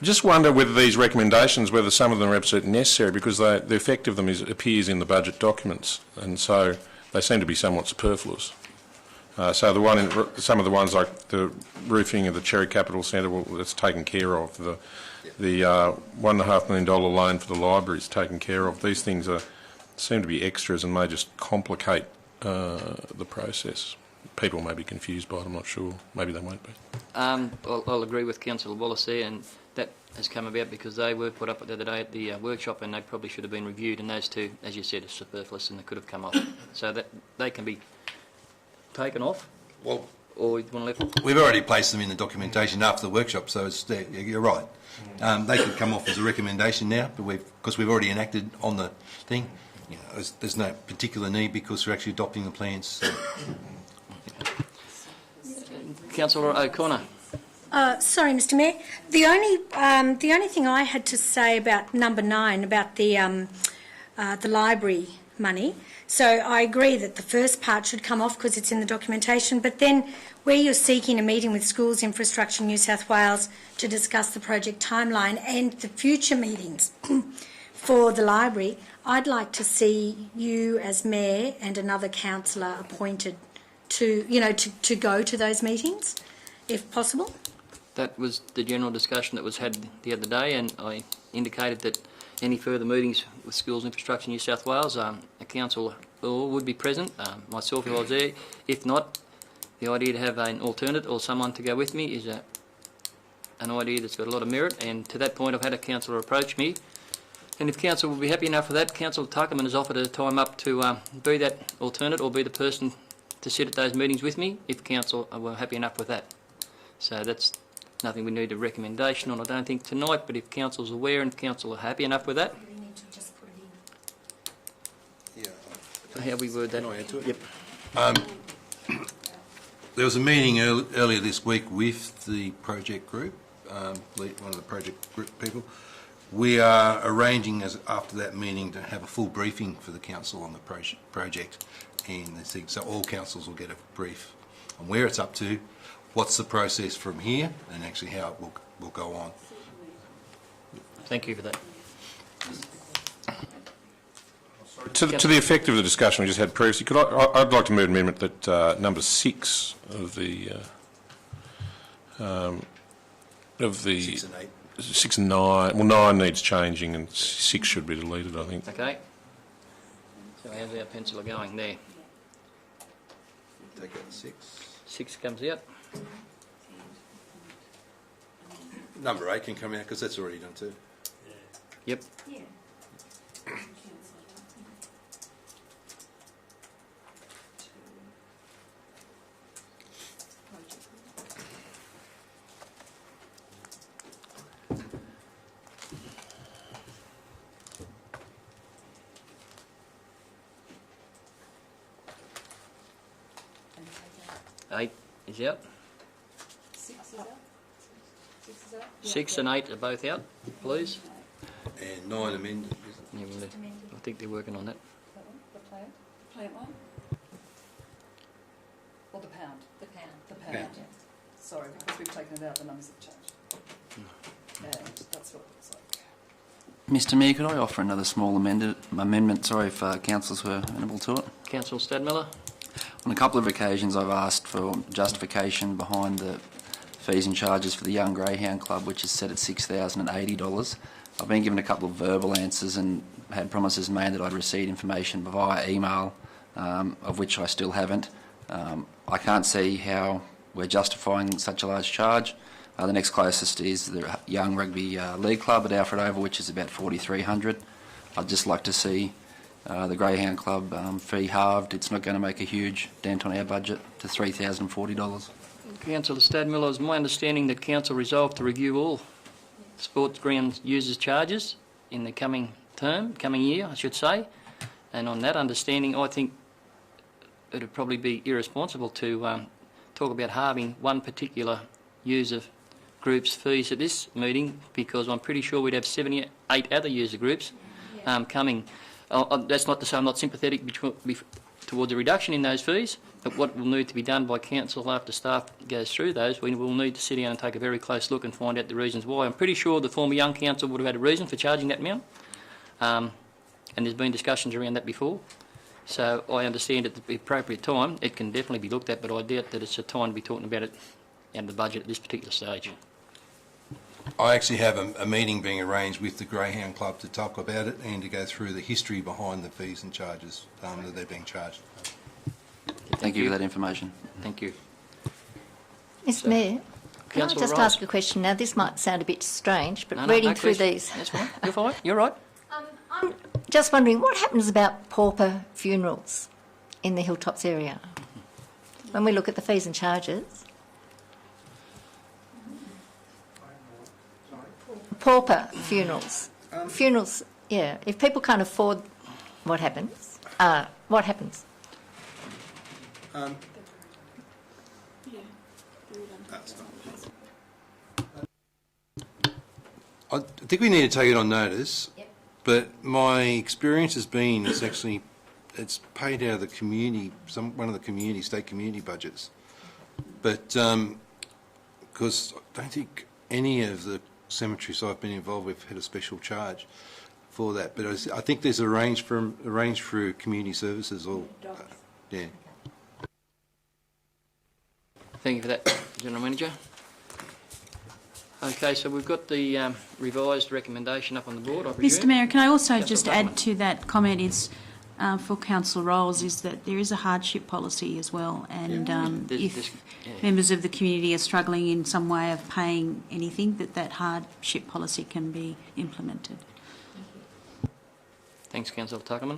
[SPEAKER 2] just wonder whether these recommendations, whether some of them are absolutely necessary, because the effect of them appears in the budget documents, and so they seem to be somewhat superfluous. So some of the ones like the roofing of the Cherry Capital Centre, well, that's taken care of. The $1.5 million loan for the library is taken care of. These things seem to be extras and may just complicate the process. People may be confused by it, I'm not sure. Maybe they won't be.
[SPEAKER 1] I'll agree with Councillor Wallace there, and that has come about because they were put up the other day at the workshop and they probably should have been reviewed, and those two, as you said, are superfluous and they could have come off. So that they can be taken off,
[SPEAKER 4] Well,
[SPEAKER 1] or you want to leave?
[SPEAKER 4] we've already placed them in the documentation after the workshop, so it's there. You're right. They could come off as a recommendation now, but because we've already enacted on the thing. You know, there's no particular need because we're actually adopting the plans. So.
[SPEAKER 1] Councillor O'Connor.
[SPEAKER 8] Sorry, Mr. Mayor. The only thing I had to say about number 9 about the library money. So I agree that the first part should come off because it's in the documentation. But then, where you're seeking a meeting with Schools Infrastructure New South Wales to discuss the project timeline and the future meetings for the library, I'd like to see you as mayor and another councillor appointed to go to those meetings, if possible.
[SPEAKER 1] That was the general discussion that was had the other day, and I indicated that any further meetings with Schools Infrastructure New South Wales, a council would be present, myself if I was there. If not, the idea to have an alternate or someone to go with me is an idea that's got a lot of merit, and to that point I've had a councillor approach me, and if council will be happy enough for that, Councillor Tuckerman has offered a time up to be that alternate or be the person to sit at those meetings with me, if council were happy enough with that. So that's nothing we need a recommendation on, I don't think, tonight, but if council's aware and council are happy enough with that.
[SPEAKER 8] We need to just put it in.
[SPEAKER 1] So how we word that?
[SPEAKER 4] Can I add to it?
[SPEAKER 1] Yep.
[SPEAKER 4] There was a meeting earlier this week with the project group, one of the project group people. We are arranging after that meeting to have a full briefing for the council on the project, and so all councils will get a brief on where it's up to, what's the process from here, and actually how it will go on.
[SPEAKER 1] Thank you for that.
[SPEAKER 2] To the effect of the discussion we just had previously, I'd like to move an amendment that number 6 of the
[SPEAKER 4] 6 and 8.
[SPEAKER 2] 6 and 9. Well, 9 needs changing, and 6 should be deleted, I think.
[SPEAKER 1] Okay. So how's our pencil going there?
[SPEAKER 4] Take out the 6.
[SPEAKER 1] 6 comes out.
[SPEAKER 4] Number 8 can come out because that's already done too.
[SPEAKER 1] Yep.
[SPEAKER 9] Yeah.
[SPEAKER 1] 8 is out.
[SPEAKER 9] 6 is out. 6 is out.
[SPEAKER 1] 6 and 8 are both out, please.
[SPEAKER 4] And 9 amended.
[SPEAKER 1] Yeah, well, I think they're working on that.
[SPEAKER 9] That one, the plant? The plant one? Or the pound? The pound. The pound.
[SPEAKER 4] Pound.
[SPEAKER 9] Yeah. Sorry, because we've taken it out, the numbers have changed. And that's what it looks like.
[SPEAKER 3] Mr Mayor, could I offer another small amendment, if councillors were amenable to it?
[SPEAKER 1] Councillor Stadmiller.
[SPEAKER 3] On a couple of occasions I've asked for justification behind the fees and charges for the Young Greyhound Club, which is set at $6,080. I've been given a couple of verbal answers and had promises made that I'd receive information via email, of which I still haven't. I can't see how we're justifying such a large charge. The next closest is the Young Rugby League Club at Alfred Oval, which is about $4,300. I'd just like to see the Greyhound Club fee halved. It's not going to make a huge dent on our budget to $3,040.
[SPEAKER 1] Councillor Stadmiller, it's my understanding that Council resolved to review all sports grounds users' charges in the coming year, I should say. And on that understanding, I think it would probably be irresponsible to talk about halving one particular user group's fees at this meeting, because I'm pretty sure we'd have 78 other user groups coming. That's not to say I'm not sympathetic towards a reduction in those fees, but what will need to be done by Council after staff goes through those, we will need to sit down and take a very close look and find out the reasons why. I'm pretty sure the former Young Council would have had a reason for charging that amount, and there's been discussions around that before. So I understand at the appropriate time it can definitely be looked at, but I doubt that it's a time to be talking about it out of the budget at this particular stage.
[SPEAKER 4] I actually have a meeting being arranged with the Greyhound Club to talk about it and to go through the history behind the fees and charges that they're being charged.
[SPEAKER 3] Thank you for that information.
[SPEAKER 1] Thank you.
[SPEAKER 7] Mr. Mayor, can I
[SPEAKER 1] Councillor
[SPEAKER 7] just
[SPEAKER 1] Rice.
[SPEAKER 7] ask a question? Now, this might sound a bit strange, but
[SPEAKER 1] No,
[SPEAKER 7] reading through
[SPEAKER 1] please.
[SPEAKER 7] these,
[SPEAKER 1] That's fine. You're fine. You're right.
[SPEAKER 7] I'm just wondering what happens about pauper funerals in the Hilltops area when we look at the fees and charges. Pauper funerals. Funerals, yeah. If people can't afford, what happens? What happens?
[SPEAKER 4] I think we need to take it on notice, but my experience has been it's paid out of the community, one of the state community budgets. But because I don't think any of the cemeteries I've been involved with had a special charge for that. But I think there's arranged through community services or yeah.
[SPEAKER 1] Thank you for that, General Manager. Okay, so we've got the revised recommendation up on the board, I presume.
[SPEAKER 6] Mr Mayor, can I also
[SPEAKER 1] Councillor
[SPEAKER 6] just
[SPEAKER 1] Tuckman.
[SPEAKER 6] add to that comment is, for Councillor Rolls, is that there is a hardship policy as well, and if members of the community are struggling in some way of paying anything, that hardship policy can be implemented.
[SPEAKER 1] Thanks, Councillor Tuckman.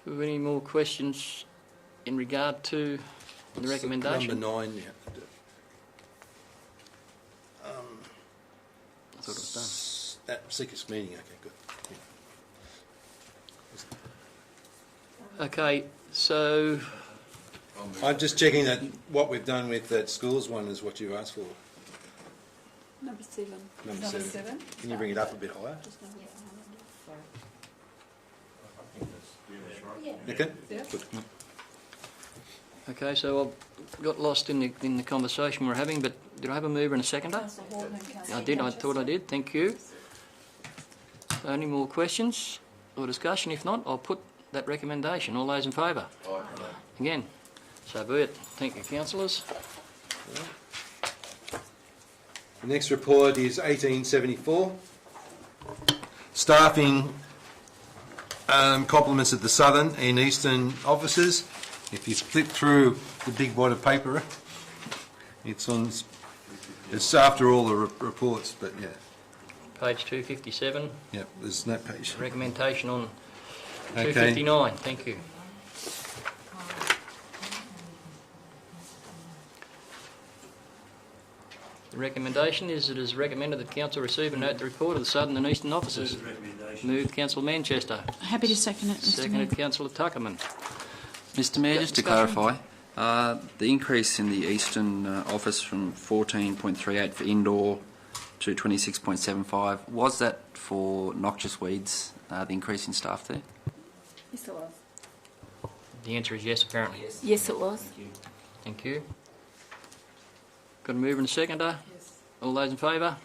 [SPEAKER 1] Do we have any more questions in regard to the recommendation?
[SPEAKER 4] Number 9, yeah.
[SPEAKER 1] I thought it was done.
[SPEAKER 4] Seekers meeting, okay, good. Yeah.
[SPEAKER 1] Okay, so
[SPEAKER 4] I'm just checking that what we've done with that schools one is what you asked for.
[SPEAKER 9] Number 7.
[SPEAKER 4] Number 7. Can you bring it up a bit higher? Okay.
[SPEAKER 9] Yeah.
[SPEAKER 4] Good.
[SPEAKER 1] okay, so I got lost in the conversation we're having, but did I have a mover and a seconder?
[SPEAKER 9] Councillor Horton and Councillor
[SPEAKER 1] I did. I
[SPEAKER 9] Manchester.
[SPEAKER 1] thought I did. Thank you. So any more questions or discussion? If not, I'll put that recommendation. All those in favour? Again, so be it. Thank you, councillors.
[SPEAKER 4] The next report is 1874. Staffing complements of the southern and eastern offices. If you flip through the big wad of paper, it's after all the reports, but yeah.
[SPEAKER 1] Page 257.
[SPEAKER 4] Yep, there's that page.
[SPEAKER 1] Recommendation on
[SPEAKER 4] Okay.
[SPEAKER 1] 259. Thank you. The recommendation is it is recommended that Council receive and note the report of the Southern and Eastern officers. Moved Councillor Manchester.
[SPEAKER 6] Happy to second it, Mr Mayor.
[SPEAKER 1] Seconded Councillor Tuckerman.
[SPEAKER 3] Mr Mayor, just to
[SPEAKER 1] Discussion?
[SPEAKER 3] clarify, the increase in the Eastern office from 14.38 for indoor to 26.75, was that for noxious weeds, the increase in staff there?
[SPEAKER 9] Yes, it was.
[SPEAKER 1] The answer is yes, apparently.
[SPEAKER 9] Yes, it was.
[SPEAKER 1] Thank you. Got a mover and a seconder?
[SPEAKER 9] Yes.
[SPEAKER 1] All those in favour?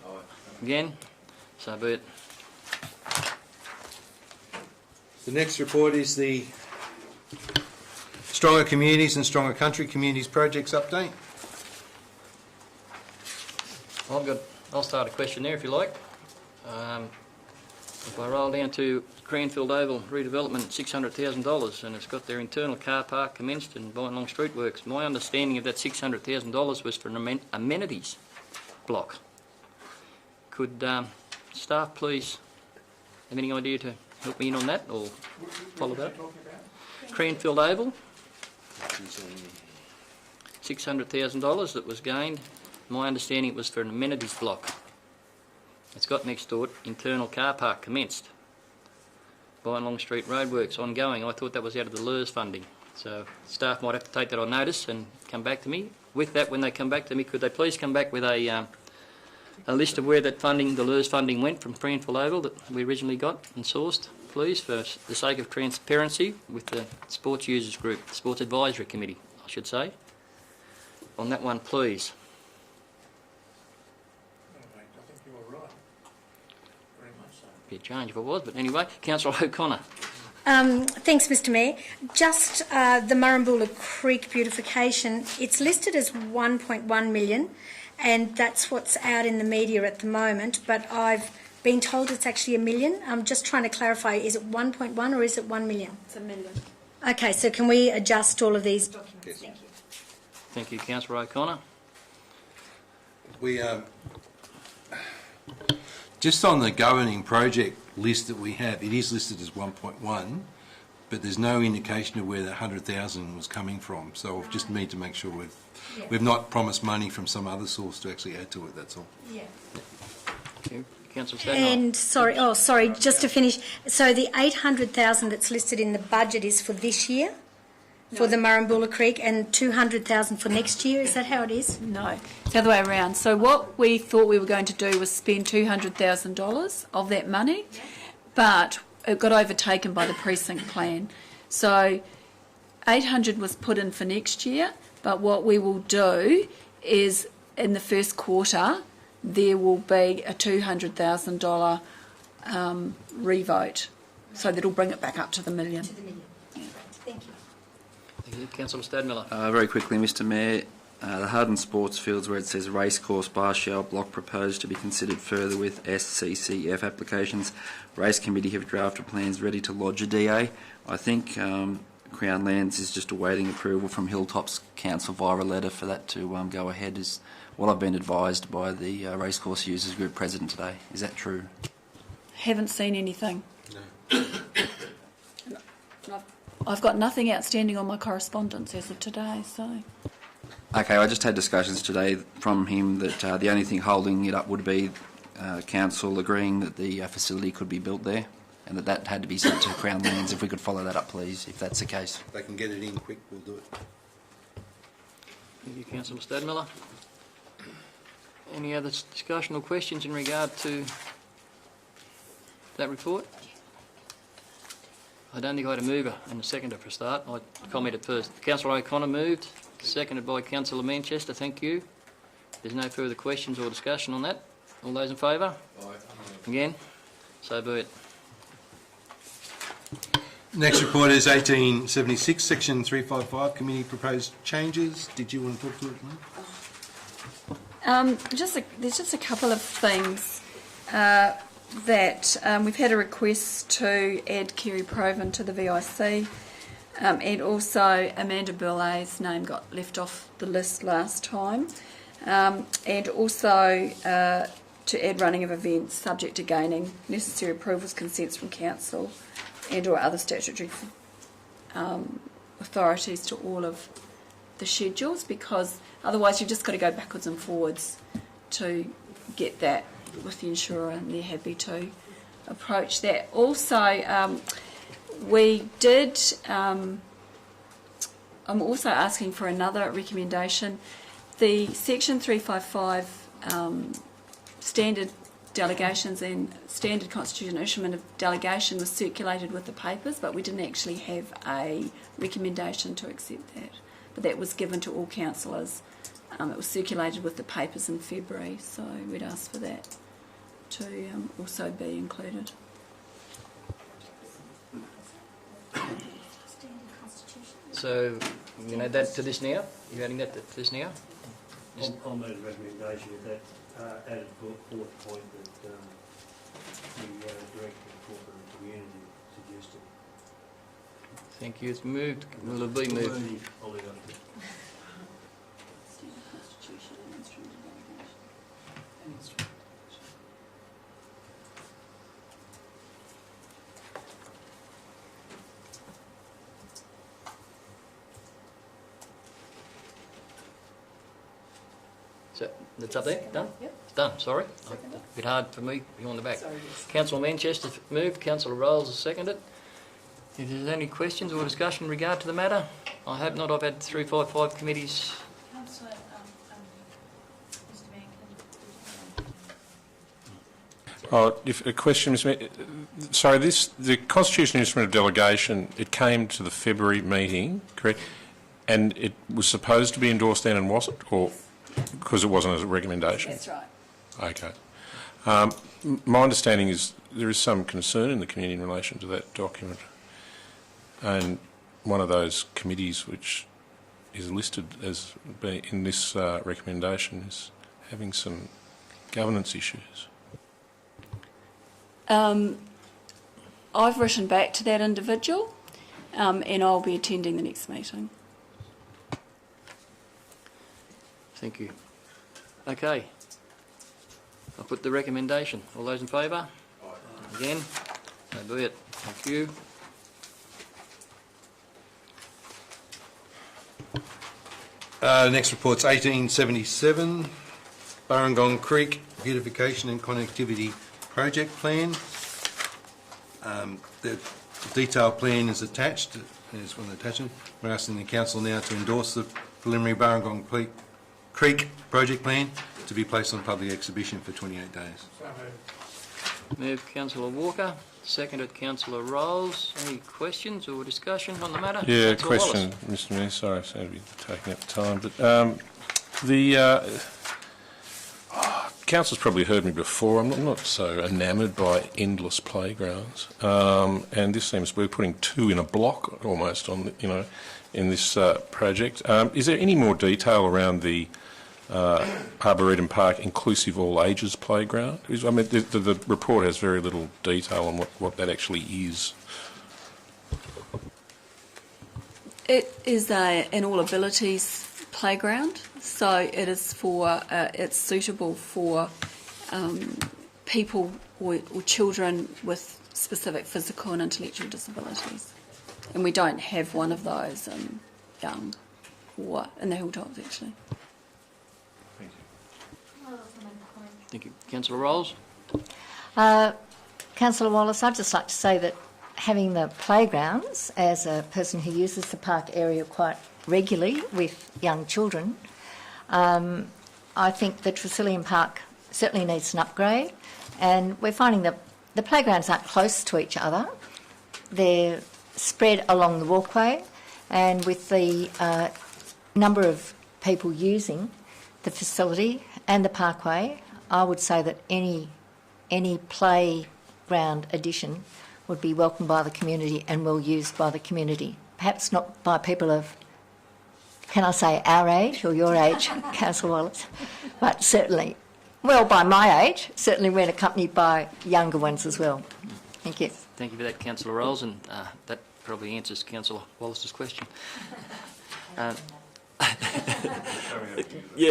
[SPEAKER 1] Again? So be it.
[SPEAKER 4] The next report is the Stronger Communities and Stronger Country Communities Projects update.
[SPEAKER 1] I'll start a question there if you like. If I roll down to Cranfield Oval redevelopment, $600,000, and it's got their internal car park commenced and by and along street works. My understanding of that $600,000 was for an amenities block. Could staff please have any idea to help me in on that or follow that? Cranfield Oval. $600,000 that was gained. My understanding it was for an amenities block. It's got next door, internal car park commenced. By Long Street roadworks ongoing. I thought that was out of the LERS funding. So staff might have to take that on notice and come back to me. With that, when they come back to me, could they please come back with a list of where that funding, the LERS funding went from Fremantle Oval that we originally got and sourced, please, for the sake of transparency with the Sports Users Group, Sports Advisory Committee, I should say. On that one, please.
[SPEAKER 10] I think you were right. Very much so.
[SPEAKER 1] Be a change if it was, but anyway, Councillor O'Connor.
[SPEAKER 8] Thanks, Mr Mayor. Just the Murrumbula Creek beautification, it's listed as 1.1 million, and that's what's out in the media at the moment, but I've been told it's actually $1 million. I'm just trying to clarify, is it 1.1 or is it 1 million?
[SPEAKER 9] It's $1 million.
[SPEAKER 8] Okay, so can we adjust all of these documents?
[SPEAKER 4] Yes.
[SPEAKER 8] Thank you.
[SPEAKER 1] Thank you, Councillor O'Connor.
[SPEAKER 4] We just on the governing project list that we have, it is listed as 1.1, but there's no indication of where the 100,000 was coming from. So we just need to make sure we've not promised money from some other source to actually add to it. That's all.
[SPEAKER 8] Yeah.
[SPEAKER 1] Thank you. Councillor Stagner.
[SPEAKER 8] And sorry, just to finish. So the 800,000 that's listed in the budget is for this year, for the Murrumbula Creek, and 200,000 for next year. Is that how it is?
[SPEAKER 9] No, it's the other way around. So what we thought we were going to do was spend $200,000 of that money, but it got overtaken by the precinct plan. So 800 was put in for next year, but what we will do is in the first quarter there will be a $200,000 revote, so that'll bring it back up to the million.
[SPEAKER 8] To the million. Yeah. Thank you.
[SPEAKER 1] Thank you. Councillor Stadmiller.
[SPEAKER 3] Very quickly, Mr Mayor, the Harden sports fields where it says racecourse bar shell block proposed to be considered further with SCCF applications. Race committee have drafted plans ready to lodge a DA. I think Crown Lands is just awaiting approval from Hilltops Council via a letter for that to go ahead, is what I've been advised by the Racecourse Users Group President today. Is that true?
[SPEAKER 9] Haven't seen anything.
[SPEAKER 4] No.
[SPEAKER 9] I've got nothing outstanding on my correspondence as of today, so...
[SPEAKER 3] Okay, I just had discussions today from him that the only thing holding it up would be Council agreeing that the facility could be built there, and that had to be sent to Crown Lands. If we could follow that up, please, if that's the case.
[SPEAKER 4] If they can get it in quick, we'll do it.
[SPEAKER 1] Thank you, Councillor Stadmiller. Any other discussion or questions in regard to that report? I don't think I had a mover and a seconder for a start. I commented first. Councillor O'Connor moved, seconded by Councillor Manchester. Thank you. There's no further questions or discussion on that. All those in favour? Aye. Again? So be it.
[SPEAKER 4] Next report is 1876, Section 355, Committee Proposed Changes. Did you want to talk through it, mate?
[SPEAKER 9] There's just a couple of things that we've had a request to add Kerry Proven to the VIC, and also Amanda Burley's name got left off the list last time, and also to add running of events subject to gaining necessary approvals, consents from council and or other statutory authorities to all of the schedules, because otherwise you've just got to go backwards and forwards to get that with the insurer, and they're happy to approach that. Also, we did, I'm also asking for another recommendation. The Section 355 standard delegations and standard constitution issuement of delegation was circulated with the papers, but we didn't actually have a recommendation to accept that. But that was given to all councillors. It was circulated with the papers in February, so we'd ask for that to also be included.
[SPEAKER 1] So, you can add that to this now? You're adding that to this now?
[SPEAKER 12] I'll make a recommendation with that added fourth point that the Director of Corporate and Community suggested.
[SPEAKER 1] Thank you. It's moved. Will it be moved?
[SPEAKER 12] I'll leave it up to you.
[SPEAKER 1] So that's up there? Done? Yep. It's done, sorry. A bit hard for me, you on the back. Councillor Manchester moved, Councillor Rolls has seconded. If there's any questions or discussion in regard to the matter, I hope not. I've had 355 committees.
[SPEAKER 6] Councillor, Mr Mayor,
[SPEAKER 2] If a question, Mr. Mayor, sorry, the constitutional instrument of delegation, it came to the February meeting, correct? And it was supposed to be endorsed then and wasn't, or because it wasn't as a recommendation?
[SPEAKER 9] That's right.
[SPEAKER 2] Okay. My understanding is there is some concern in the community in relation to that document, and one of those committees which is listed as being in this recommendation is having some governance issues.
[SPEAKER 9] I've written back to that individual, and I'll be attending the next meeting.
[SPEAKER 1] Thank you. Okay. I'll put the recommendation. All those in favour? Again? So be it. Thank you.
[SPEAKER 4] The next report's 1877, Burrangong Creek Beautification and Connectivity Project Plan. The detailed plan is attached. There's one attachment. We're asking the council now to endorse the preliminary Burrangong Creek project plan to be placed on public exhibition for 28 days.
[SPEAKER 1] Moved Councillor Walker, seconded Councillor Rolls. Any questions or discussion on the matter?
[SPEAKER 2] Yeah,
[SPEAKER 1] Councillor
[SPEAKER 2] question,
[SPEAKER 1] Wallace.
[SPEAKER 2] Mr. Mayor. Sorry, I seem to be taking up time, but the council's probably heard me before. I'm not so enamoured by endless playgrounds, and this seems we're putting two in a block almost on in this project. Is there any more detail around the Arboretum Park inclusive all ages playground? I mean, the report has very little detail on what that actually is.
[SPEAKER 9] It is an all abilities playground, so it is for it's suitable for people or children with specific physical and intellectual disabilities, and we don't have one of those in Young or in the Hilltops actually.
[SPEAKER 1] Thank you. Councillor Rolls.
[SPEAKER 7] Councillor Wallace, I'd just like to say that having the playgrounds, as a person who uses the park area quite regularly with young children, I think that Tresillian Park certainly needs an upgrade, and we're finding that the playgrounds aren't close to each other. They're spread along the walkway, and with the number of people using the facility and the parkway, I would say that any playground addition would be welcomed by the community and well used by the community. Perhaps not by people of, can I say our age or your age, Councillor Wallace, but certainly, well, by my age, certainly when accompanied by younger ones as well. Thank you.
[SPEAKER 1] Thank you for that, Councillor Rolls, and that probably answers Councillor Wallace's question. Yeah.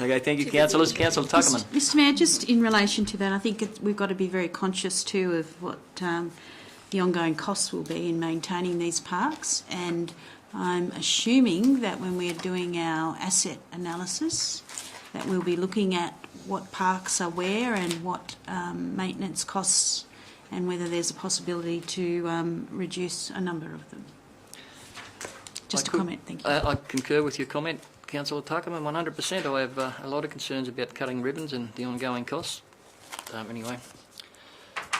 [SPEAKER 1] Okay, thank you, councillors. Councillor Tuckerman.
[SPEAKER 6] Mr Mayor, just in relation to that, I think we've got to be very conscious too of what the ongoing costs will be in maintaining these parks, and I'm assuming that when we're doing our asset analysis that we'll be looking at what parks are where and what maintenance costs, and whether there's a possibility to reduce a number of them. Just a comment, thank you.
[SPEAKER 1] I concur with your comment, Councillor Tuckerman, 100%. I have a lot of concerns about cutting ribbons and the ongoing costs. Anyway,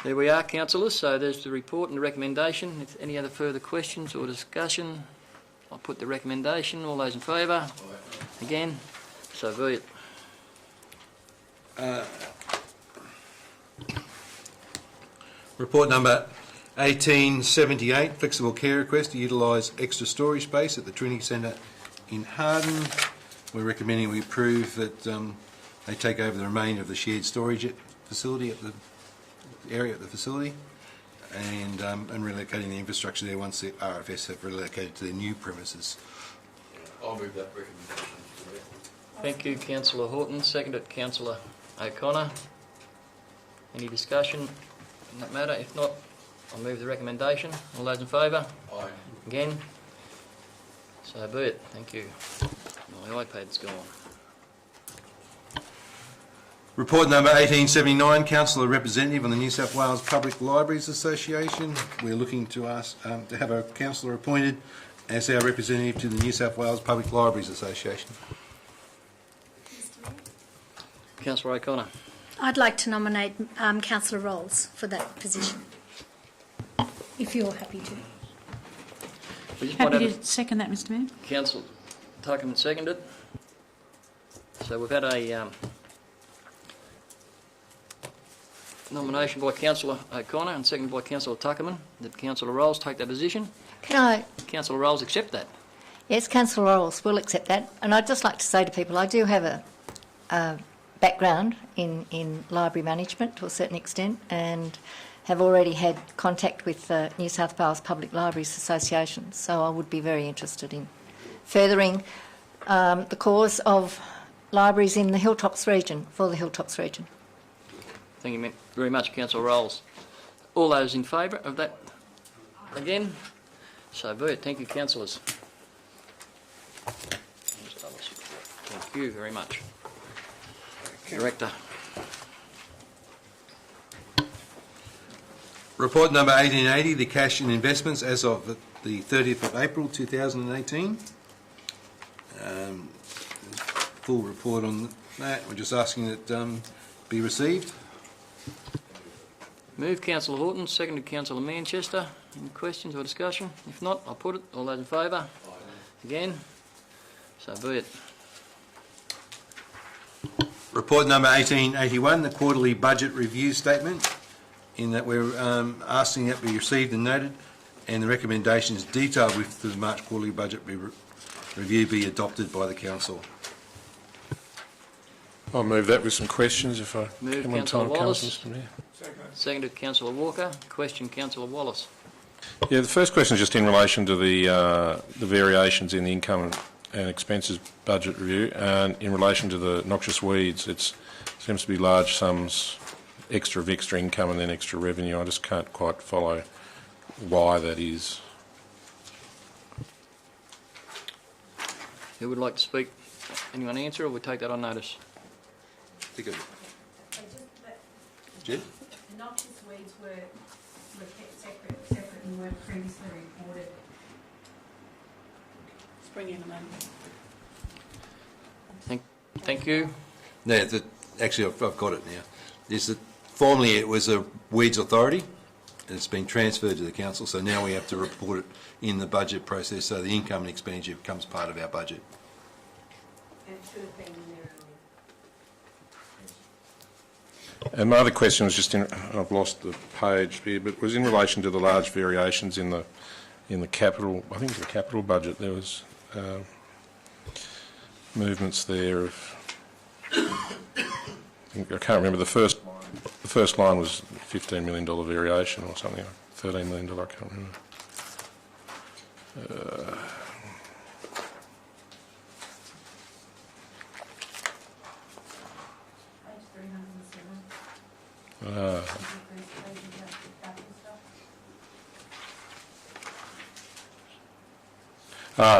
[SPEAKER 1] there we are, councillors. So there's the report and the recommendation. If any other further questions or discussion, I'll put the recommendation. All those in favour? Again, so be it.
[SPEAKER 4] Report number 1878, flexible care request to utilise extra storage space at the Trinity Centre in Harden. We're recommending we approve that they take over the remainder of the shared storage facility at the area at the facility, and relocating the infrastructure there once the RFS have relocated to their new premises.
[SPEAKER 5] I'll move that recommendation.
[SPEAKER 1] Thank you, Councillor Horton. Seconded, Councillor O'Connor. Any discussion on that matter? If not, I'll move the recommendation. All those in favour?
[SPEAKER 5] Aye.
[SPEAKER 1] Again? So be it. Thank you. My iPad's gone.
[SPEAKER 4] Report number 1879, Councillor Representative on the New South Wales Public Libraries Association. We're looking to ask to have a councillor appointed as our representative to the New South Wales Public Libraries Association.
[SPEAKER 1] Councillor O'Connor.
[SPEAKER 8] I'd like to nominate Councillor Rolls for that position, if you're happy to.
[SPEAKER 1] We just might
[SPEAKER 6] Happy
[SPEAKER 1] have
[SPEAKER 6] to second that, Mr Mayor.
[SPEAKER 1] Councillor Tuckerman seconded. So we've had a nomination by Councillor O'Connor and seconded by Councillor Tuckerman that Councillor Rolls take that position.
[SPEAKER 7] Can I?
[SPEAKER 1] Councillor Rolls accept that.
[SPEAKER 7] Yes, Councillor Rolls will accept that. And I'd just like to say to people, I do have a background in library management to a certain extent and have already had contact with the New South Wales Public Libraries Association, so I would be very interested in furthering the cause of libraries in the Hilltops region, for the Hilltops region.
[SPEAKER 1] Thank you very much, Councillor Rolls. All those in favour of that again? So be it. Thank you, councillors. Thank you very much. Director.
[SPEAKER 4] Report number 1880, the cash and investments as of the 30th of April 2018. Full report on that. We're just asking that be received.
[SPEAKER 1] Move Councillor Horton, seconded Councillor Manchester. Any questions or discussion? If not, I'll put it. All those in favour? Again? So be it.
[SPEAKER 4] Report number 1881, the quarterly budget review statement, in that we're asking that be received and noted, and the recommendations detailed with the March quarterly budget review be adopted by the Council.
[SPEAKER 2] I'll move that with some questions if I
[SPEAKER 1] Move
[SPEAKER 2] come on
[SPEAKER 1] Councillor
[SPEAKER 2] time,
[SPEAKER 1] Wallace.
[SPEAKER 2] Councillor, Mr Mayor.
[SPEAKER 1] Seconded Councillor Walker. Question Councillor Wallace.
[SPEAKER 2] Yeah, the first question is just in relation to the variations in the income and expenses budget review, and in relation to the noxious weeds. It seems to be large sums, extra income and then extra revenue. I just can't quite follow why that is.
[SPEAKER 1] Who would like to speak? Anyone answer, or we take that on notice?
[SPEAKER 4] Jed?
[SPEAKER 6] The noxious weeds were kept separate and weren't previously reported.
[SPEAKER 9] Spring in a moment.
[SPEAKER 1] Thank you.
[SPEAKER 4] No, actually I've got it now. Formerly it was a weeds authority, and it's been transferred to the Council, so now we have to report it in the budget process, so the income and expenditure becomes part of our budget.
[SPEAKER 6] And it should have been in there earlier.
[SPEAKER 2] And my other question was just in, I've lost the page here, but was in relation to the large variations in the capital, I think it was the capital budget. There was movements there of, I can't remember, the first line was $15 million variation or something, $13 million, I can't remember.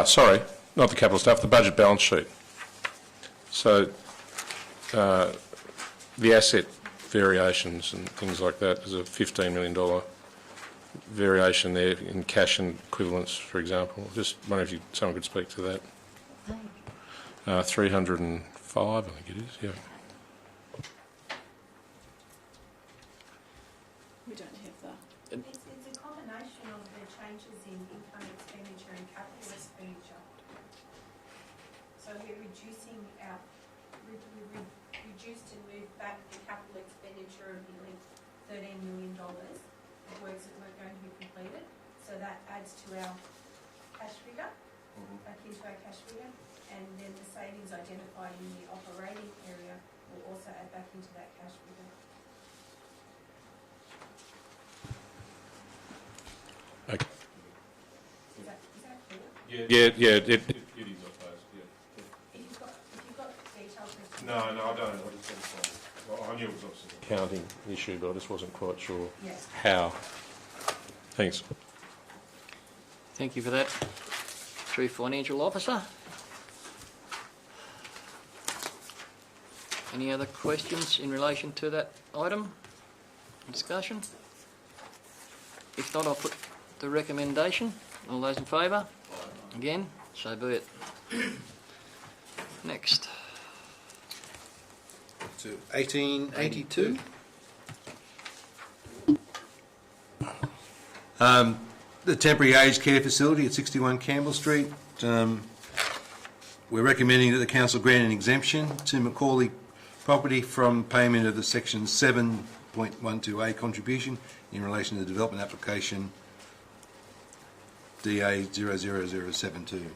[SPEAKER 2] Sorry, not the capital stuff, the budget balance sheet. So the asset variations and things like that, there's a $15 million variation there in cash and equivalents, for example. Just wonder if someone could speak to that. 305, I think it is, yeah.
[SPEAKER 9] We don't have that.
[SPEAKER 8] It's a combination of the changes in income expenditure and capital expenditure. So we're reducing we reduced and moved back the capital expenditure of nearly $13 million of works that weren't going to be completed. So that adds to our cash figure, back into our cash figure, and then the savings identified in the operating area will also add back into that cash figure.
[SPEAKER 2] Okay.
[SPEAKER 8] Is that clear?
[SPEAKER 2] Yeah, it is, I suppose, yeah.
[SPEAKER 8] If you've got detailed questions.
[SPEAKER 2] No, I don't. I knew it was obviously an accounting issue, but I just wasn't quite sure how. Thanks.
[SPEAKER 1] Thank you for that, Chief Financial Officer. Any other questions in relation to that item? Discussion? If not, I'll put the recommendation. All those in favour? Again, so be it. Next.
[SPEAKER 4] To 1882. The temporary aged care facility at 61 Campbell Street. We're recommending that the council grant an exemption to Macaulay property from payment of the section 7.12A contribution in relation to the development application DA 00072.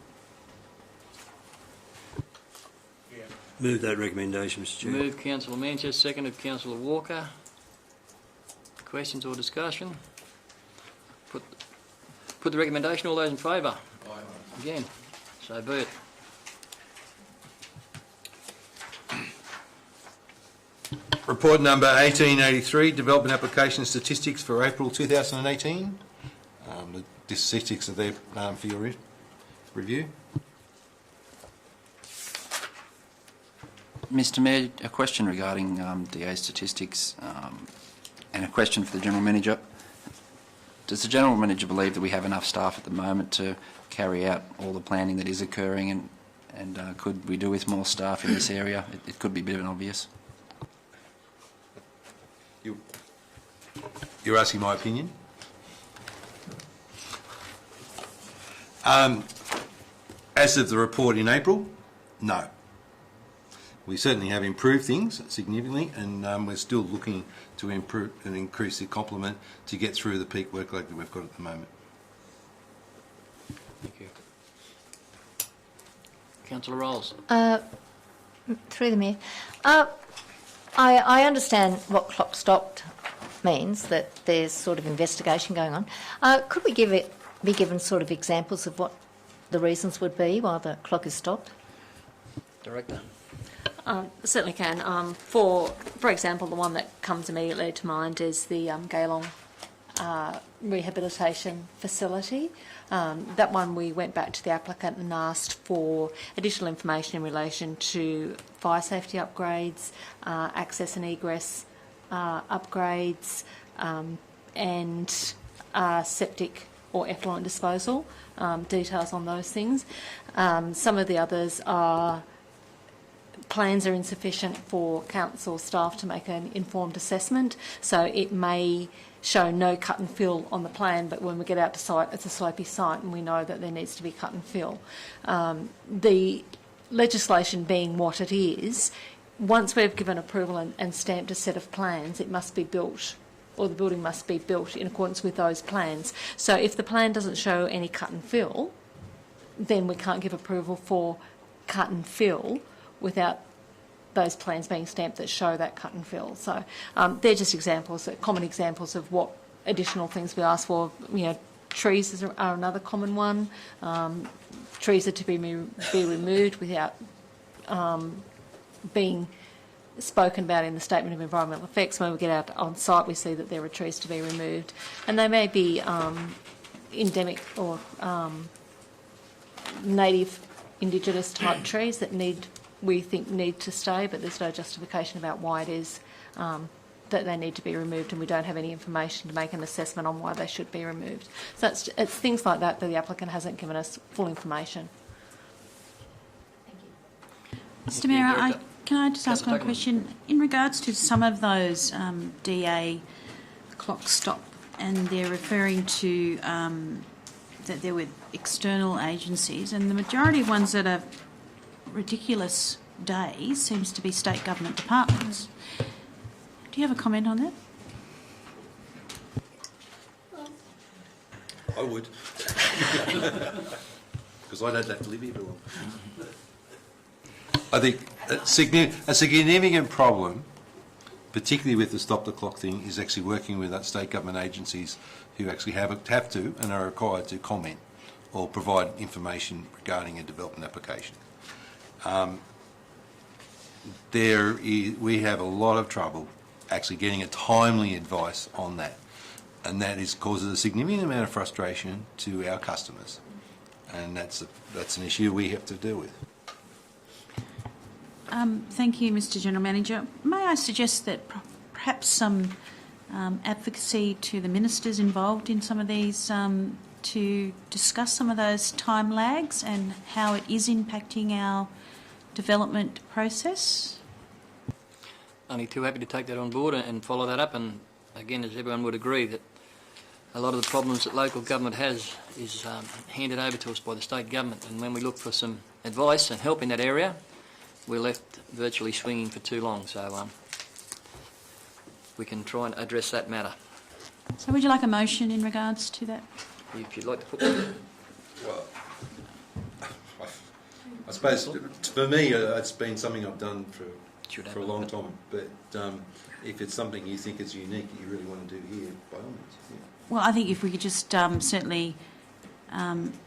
[SPEAKER 12] Move that recommendation, Mr Chair.
[SPEAKER 1] Move Councillor Manchester, seconded Councillor Walker. Questions or discussion? Put the recommendation. All those in favour? Again, so be it.
[SPEAKER 4] Report number 1883, Development Application Statistics for April 2018. The statistics are there for your review.
[SPEAKER 3] Mr Mayor, a question regarding DA statistics and a question for the General Manager. Does the General Manager believe that we have enough staff at the moment to carry out all the planning that is occurring, and could we do with more staff in this area? It could be a bit of an obvious.
[SPEAKER 4] You're asking my opinion? As of the report in April, no. We certainly have improved things significantly, and we're still looking to improve and increase the complement to get through the peak workload that we've got at the moment.
[SPEAKER 1] Thank you. Councillor Rolls.
[SPEAKER 7] Through the Mayor. I understand what clock stopped means, that there's sort of investigation going on. Could we be given sort of examples of what the reasons would be why the clock is stopped?
[SPEAKER 1] Director.
[SPEAKER 11] Certainly can. For example, the one that comes immediately to mind is the Gaylong rehabilitation facility. That one, we went back to the applicant and asked for additional information in relation to fire safety upgrades, access and egress upgrades, and septic or effluent disposal, details on those things. Some of the others are plans are insufficient for council staff to make an informed assessment, so it may show no cut and fill on the plan, but when we get out to site, it's a slopey site and we know that there needs to be cut and fill. The legislation being what it is, once we've given approval and stamped a set of plans, it must be built, or the building must be built in accordance with those plans. So if the plan doesn't show any cut and fill, then we can't give approval for cut and fill without those plans being stamped that show that cut and fill. So they're just examples, common examples of what additional things we ask for. You know, trees are another common one. Trees are to be removed without being spoken about in the statement of environmental effects. When we get out on site, we see that there are trees to be removed, and they may be endemic or native indigenous type trees that we think need to stay, but there's no justification about why it is that they need to be removed, and we don't have any information to make an assessment on why they should be removed. So it's things like that the applicant hasn't given us full information.
[SPEAKER 6] Mr Mayor, can I just ask one question? In regards to some of those DA clock stop, and they're referring to that there were external agencies, and the majority of ones that are ridiculous days seems to be state government departments. Do you have a comment on that?
[SPEAKER 4] I would. Because I don't have to live here for long. I think a significant problem, particularly with the stop the clock thing, is actually working with state government agencies who actually have to and are required to comment or provide information regarding a development application. We have a lot of trouble actually getting a timely advice on that, and that causes a significant amount of frustration to our customers, and that's an issue we have to deal with.
[SPEAKER 6] Thank you, Mr General Manager. May I suggest that perhaps some advocacy to the ministers involved in some of these to discuss some of those time lags and how it is impacting our development process?
[SPEAKER 1] Only too happy to take that on board and follow that up. And again, as everyone would agree, that a lot of the problems that local government has is handed over to us by the state government. And when we look for some advice and help in that area, we're left virtually swinging for too long. So we can try and address that matter.
[SPEAKER 6] So would you like a motion in regards to that?
[SPEAKER 1] If you'd like to put one.
[SPEAKER 4] Well, I suppose for me it's been something I've done for a long time, but if it's something you think is unique that you really want to do here, by all means. Yeah.
[SPEAKER 6] Well, I think if we could just certainly,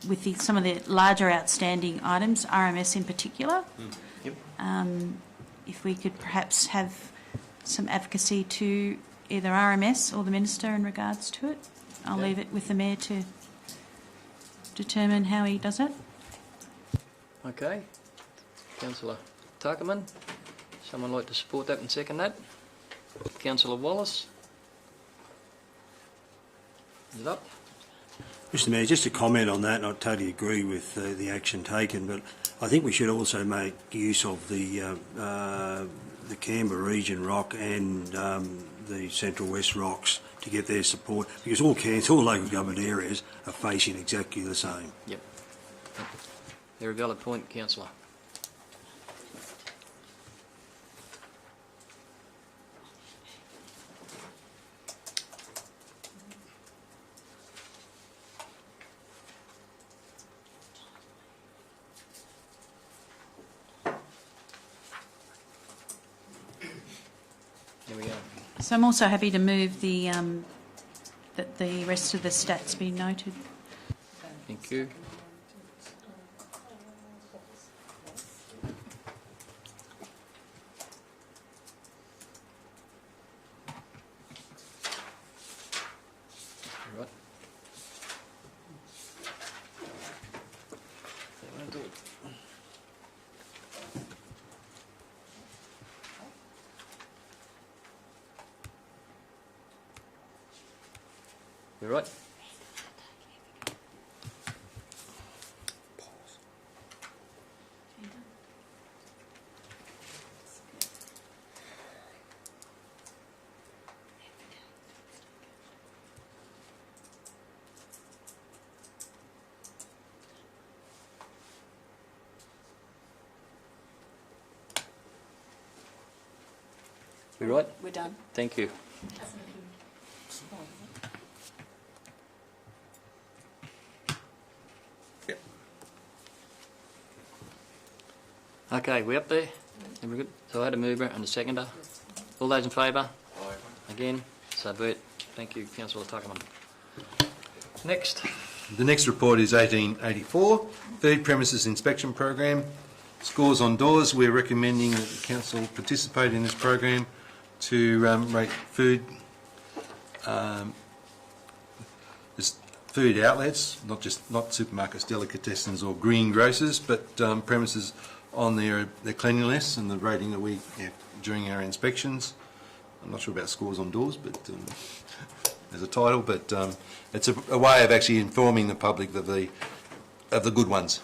[SPEAKER 6] with some of the larger outstanding items, RMS in particular,
[SPEAKER 1] Yep.
[SPEAKER 6] if we could perhaps have some advocacy to either RMS or the Minister in regards to it. I'll leave it with the Mayor to determine how he does it.
[SPEAKER 1] Okay. Councillor Tuckerman, someone like to support that and second that? Councillor Wallace? Is it up?
[SPEAKER 12] Mr Mayor, just a comment on that, and I totally agree with the action taken, but I think we should also make use of the Canberra region rock and the Central West rocks to get their support, because all local government areas are facing exactly the same.
[SPEAKER 1] Yep. Very valid point, Councillor. There we go.
[SPEAKER 6] So I'm also happy to move the that the rest of the stats be noted.
[SPEAKER 1] Thank you. Right. That won't do it. You right? We right?
[SPEAKER 9] We're done.
[SPEAKER 1] Thank you. Okay, we up there? We're good? So I had a mover and a seconder. All those in favour? Aye. Again? So be it. Thank you, Councillor Tuckerman. Next.
[SPEAKER 4] The next report is 1884, Food Premises Inspection Program. Scores on doors. We're recommending that the Council participate in this program to rate food food outlets, not supermarkets, delicatessens or greengrocers, but premises on their cleanliness and the rating that we get during our inspections. I'm not sure about scores on doors, but as a title, but it's a way of actually informing the public of the good ones.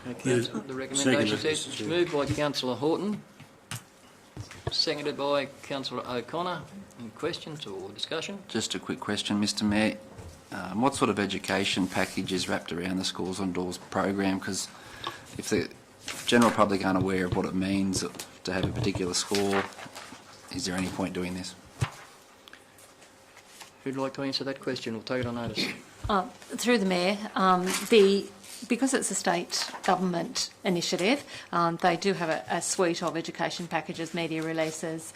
[SPEAKER 1] Okay, the recommendation says it's moved by Councillor Horton, seconded by Councillor O'Connor. Any questions or discussion?
[SPEAKER 3] Just a quick question, Mr Mayor. What sort of education package is wrapped around the Schools on Doors program? Because if the general public aren't aware of what it means to have a particular score, is there any point doing this?
[SPEAKER 1] Who'd like to answer that question? We'll take it on notice.
[SPEAKER 11] Through the Mayor, because it's a state government initiative, they do have a suite of education packages, media releases,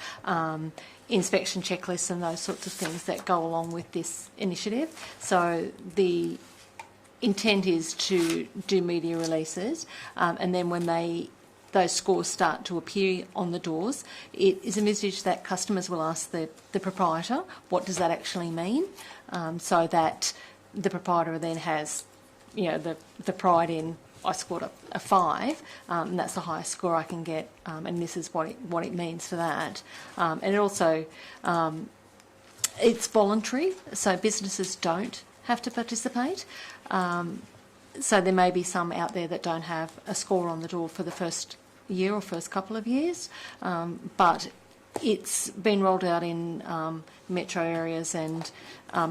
[SPEAKER 11] inspection checklists and those sorts of things that go along with this initiative. So the intent is to do media releases, and then when those scores start to appear on the doors, it is envisaged that customers will ask the proprietor, what does that actually mean, so that the proprietor then has, the pride in I scored a 5, and that's the highest score I can get, and this is what it means for that. And it also, it's voluntary, so businesses don't have to participate. So there may be some out there that don't have a score on the door for the first year or first couple of years, but it's been rolled out in metro areas, and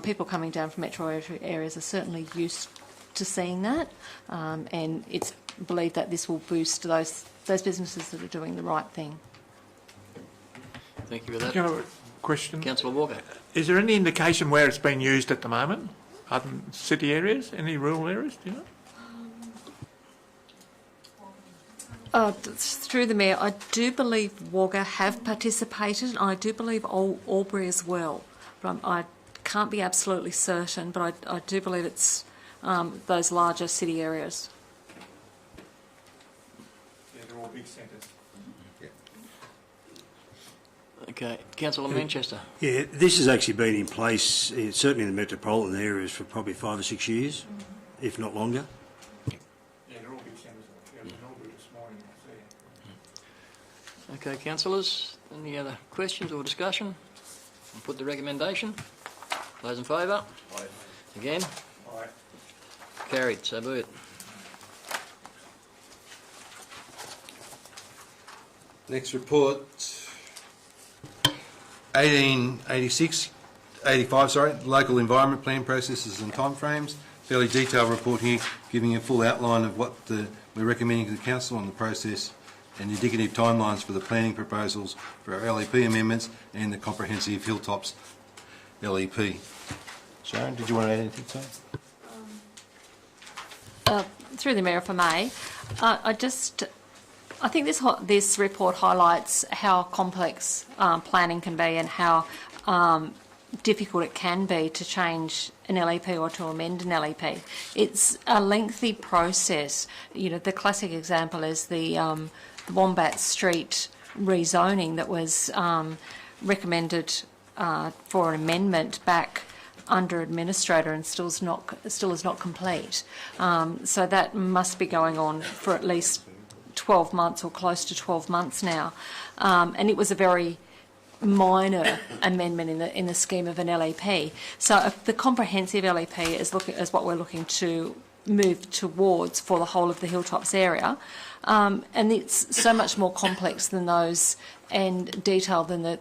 [SPEAKER 11] people coming down from metro areas are certainly used to seeing that, and it's believed that this will boost those businesses that are doing the right thing.
[SPEAKER 1] Thank you for that.
[SPEAKER 10] Can I have a question?
[SPEAKER 1] Councillor Walker.
[SPEAKER 10] Is there any indication where it's being used at the moment? Other than city areas? Any rural areas? Do you know?
[SPEAKER 11] Through the Mayor, I do believe Wagga have participated, and I do believe Albury as well. But I can't be absolutely certain, but I do believe it's those larger city areas.
[SPEAKER 10] Yeah, they're all big centres.
[SPEAKER 1] Okay, Councillor Manchester.
[SPEAKER 12] Yeah, this has actually been in place, certainly in the metropolitan areas, for probably 5 or 6 years, if not longer.
[SPEAKER 10] Yeah, they're all big centres. Yeah, they're all big this morning.
[SPEAKER 1] Okay, councillors, any other questions or discussion? I'll put the recommendation. Those in favour? Aye. Again?
[SPEAKER 10] Aye.
[SPEAKER 1] Carried, so be it.
[SPEAKER 4] Next report, 85, local environment plan processes and timeframes. Fairly detailed report here, giving a full outline of what we're recommending to the council on the process and indicative timelines for the planning proposals for our LEP amendments and the comprehensive Hilltops LEP. Sharon, did you want to add anything to that?
[SPEAKER 11] Through the Mayor, if I may, I think this report highlights how complex planning can be and how difficult it can be to change an LEP or to amend an LEP. It's a lengthy process. You know, the classic example is the Wombat Street rezoning that was recommended for an amendment back under administrator and still is not complete. So that must be going on for at least 12 months or close to 12 months now, and it was a very minor amendment in the scheme of an LEP. So the comprehensive LEP is what we're looking to move towards for the whole of the Hilltops area, and it's so much more complex than those and detailed than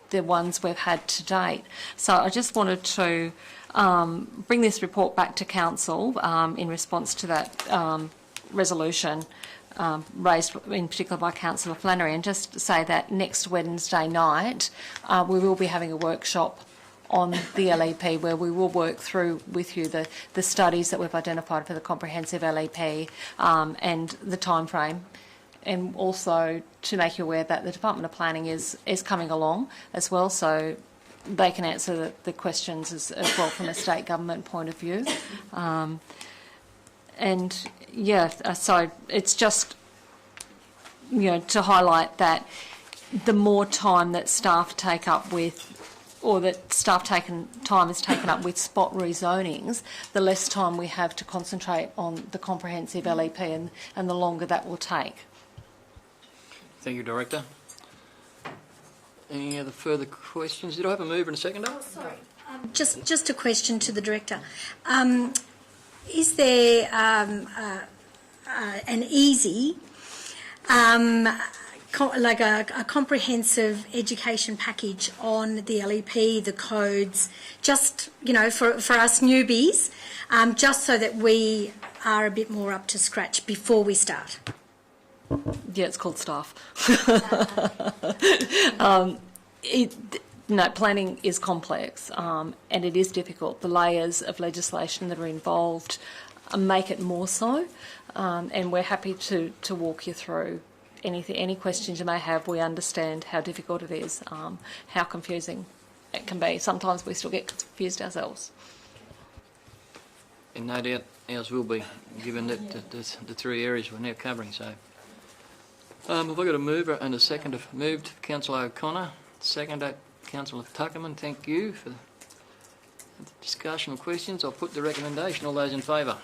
[SPEAKER 11] the ones we've had to date. So I just wanted to bring this report back to Council in response to that resolution raised in particular by Councillor Flannery, and just say that next Wednesday night we will be having a workshop on the LEP where we will work through with you the studies that we've identified for the comprehensive LEP and the time frame, and also to make you aware that the Department of Planning is coming along as well, so they can answer the questions as well from a state government point of view. And yeah, so it's just, you know, to highlight that the more time that staff take up with, or that time is taken up with spot rezonings, the less time we have to concentrate on the comprehensive LEP, and the longer that will take.
[SPEAKER 1] Thank you, Director. Any other further questions? Did I have a mover and a seconder?
[SPEAKER 8] Oh, sorry. Just a question to the Director. Is there an easy, like a comprehensive education package on the LEP, the codes, just, you know, for us newbies, just so that we are a bit more up to scratch before we start?
[SPEAKER 11] Yeah, it's called staff. No, planning is complex and it is difficult. The layers of legislation that are involved make it more so, and we're happy to walk you through any questions you may have. We understand how difficult it is, how confusing it can be. Sometimes we still get confused ourselves.
[SPEAKER 1] And no doubt ours will be, given that the three areas we're now covering. So, have I got a mover and a seconder? Moved, Councillor O'Connor. Seconder, Councillor Tuckerman. Thank you for the discussion or questions. I'll put the recommendation. All those in favour?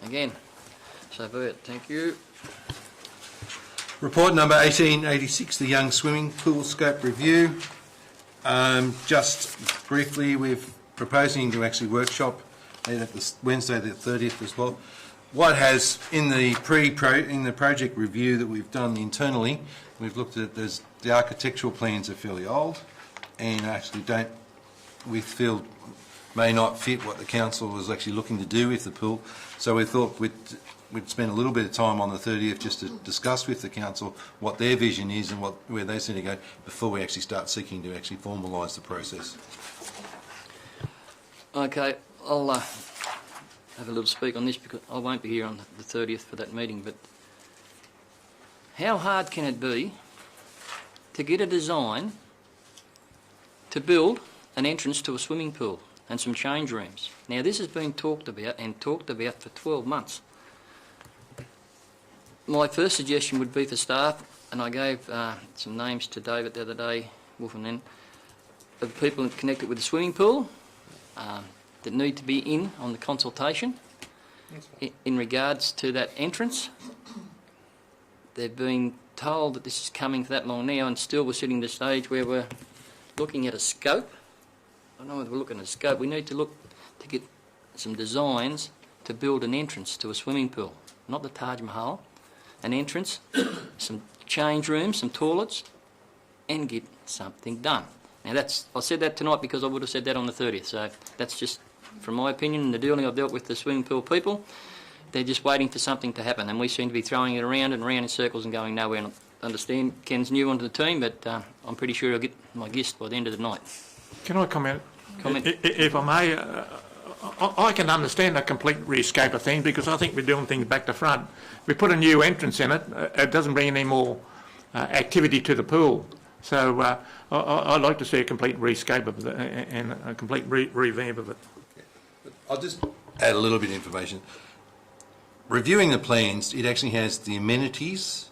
[SPEAKER 1] Again. So be it. Thank you.
[SPEAKER 4] Report number 1886, the Young Swimming Pool Scope Review. Just briefly, we're proposing to actually workshop at this Wednesday the 30th as well. What has in the project review that we've done internally, we've looked at the architectural plans are fairly old and actually we feel may not fit what the council was actually looking to do with the pool. So we thought we'd spend a little bit of time on the 30th just to discuss with the council what their vision is and where they see to go before we actually start seeking to actually formalise the process.
[SPEAKER 1] Okay, I'll have a little speak on this because I won't be here on the 30th for that meeting, but how hard can it be to get a design to build an entrance to a swimming pool and some change rooms? Now, this has been talked about for 12 months. My first suggestion would be for staff, and I gave some names to David the other day, Wolf and then, of people connected with the swimming pool that need to be in on the consultation in regards to that entrance. They've been told that this is coming for that long now, and still we're sitting at a stage where we're looking at a scope. I don't know whether we're looking at a scope. We need to look to get some designs to build an entrance to a swimming pool, not the Taj Mahal. An entrance, some change rooms, some toilets, and get something done. Now I said that tonight because I would have said that on the 30th, so that's just from my opinion and the dealing I've dealt with the swimming pool people. They're just waiting for something to happen, and we seem to be throwing it around and around in circles and going nowhere. And I understand Ken's new onto the team, but I'm pretty sure I'll get my gist by the end of the night.
[SPEAKER 10] Can I comment?
[SPEAKER 1] Comment.
[SPEAKER 10] If I may, I can understand a complete rescape of things because I think we're doing things back to front. We put a new entrance in it, it doesn't bring any more activity to the pool. So I'd like to see a complete rescape of it and a complete revamp of it.
[SPEAKER 4] I'll just add a little bit of information. Reviewing the plans, it actually has the amenities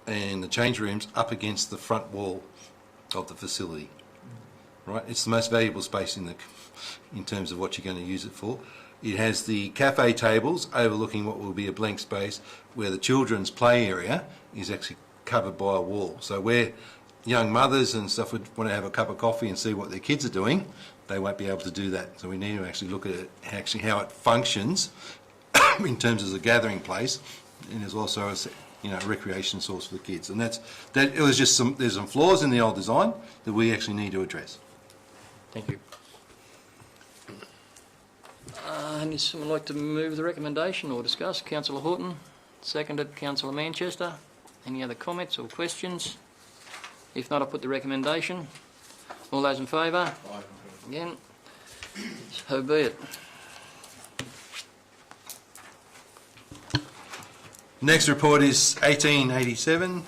[SPEAKER 4] and the change rooms up against the front wall of the facility. Right, it's the most valuable space in terms of what you're going to use it for. It has the cafe tables overlooking what will be a blank space where the children's play area is actually covered by a wall. So where young mothers and stuff would want to have a cup of coffee and see what their kids are doing, they won't be able to do that. So we need to actually look at it, actually how it functions in terms of a gathering place, and there's also a recreation source for the kids. And it was just there's some flaws in the old design that we actually need to address.
[SPEAKER 1] Thank you. Does someone like to move the recommendation or discuss? Councillor Horton, seconded Councillor Manchester. Any other comments or questions? If not, I'll put the recommendation. All those in favour? Aye. Again? So be it.
[SPEAKER 4] Next report is 1887,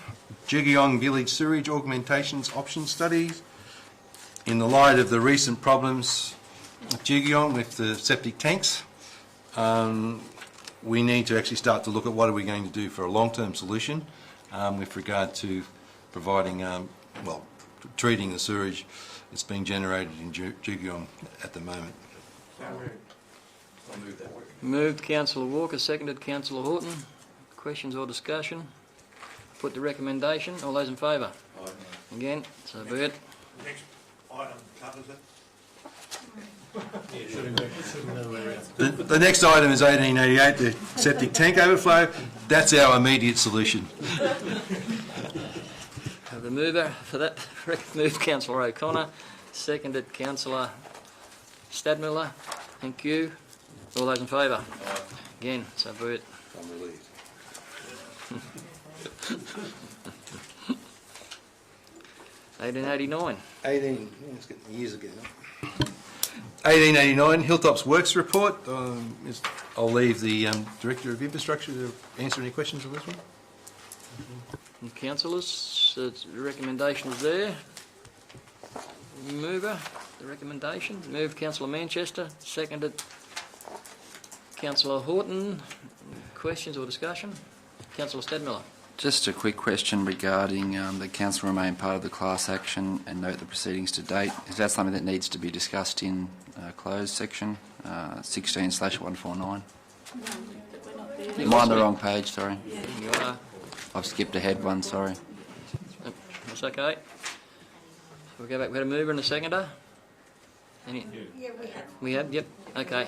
[SPEAKER 4] JUGIONG Village Sewerage Augmentations Option Studies. In the light of the recent problems with JUGIONG with the septic tanks, we need to actually start to look at what are we going to do for a long-term solution with regard to providing, treating the sewage that's being generated in JUGIONG at the moment.
[SPEAKER 1] Moved Councillor Walker, seconded Councillor Horton. Questions or discussion? Put the recommendation. All those in favour? Aye. Again, so be it.
[SPEAKER 10] Next item covers it.
[SPEAKER 4] The next item is 1888, the septic tank overflow. That's our immediate solution.
[SPEAKER 1] The mover for that, moved Councillor O'Connor, seconded Councillor Stadmiller. Thank you. All those in favour? Aye. Again, so be it.
[SPEAKER 4] I'm relieved.
[SPEAKER 1] 1889.
[SPEAKER 4] 1889, Hilltops Works Report. I'll leave the Director of Infrastructure to answer any questions on this one.
[SPEAKER 1] And councillors, the recommendation is there. Mover, the recommendation. Moved Councillor Manchester, seconded Councillor Horton. Questions or discussion? Councillor Stadmiller.
[SPEAKER 3] Just a quick question regarding the council remain part of the class action and note the proceedings to date. Is that something that needs to be discussed in closed section 16/149?
[SPEAKER 9] No, we're not there
[SPEAKER 3] I'm on the wrong page, sorry.
[SPEAKER 1] You are.
[SPEAKER 3] I've skipped ahead one, sorry.
[SPEAKER 1] That's okay. We'll go back. We had a mover and a seconder. Any?
[SPEAKER 8] Yeah, we have.
[SPEAKER 1] We have. Yep. Okay.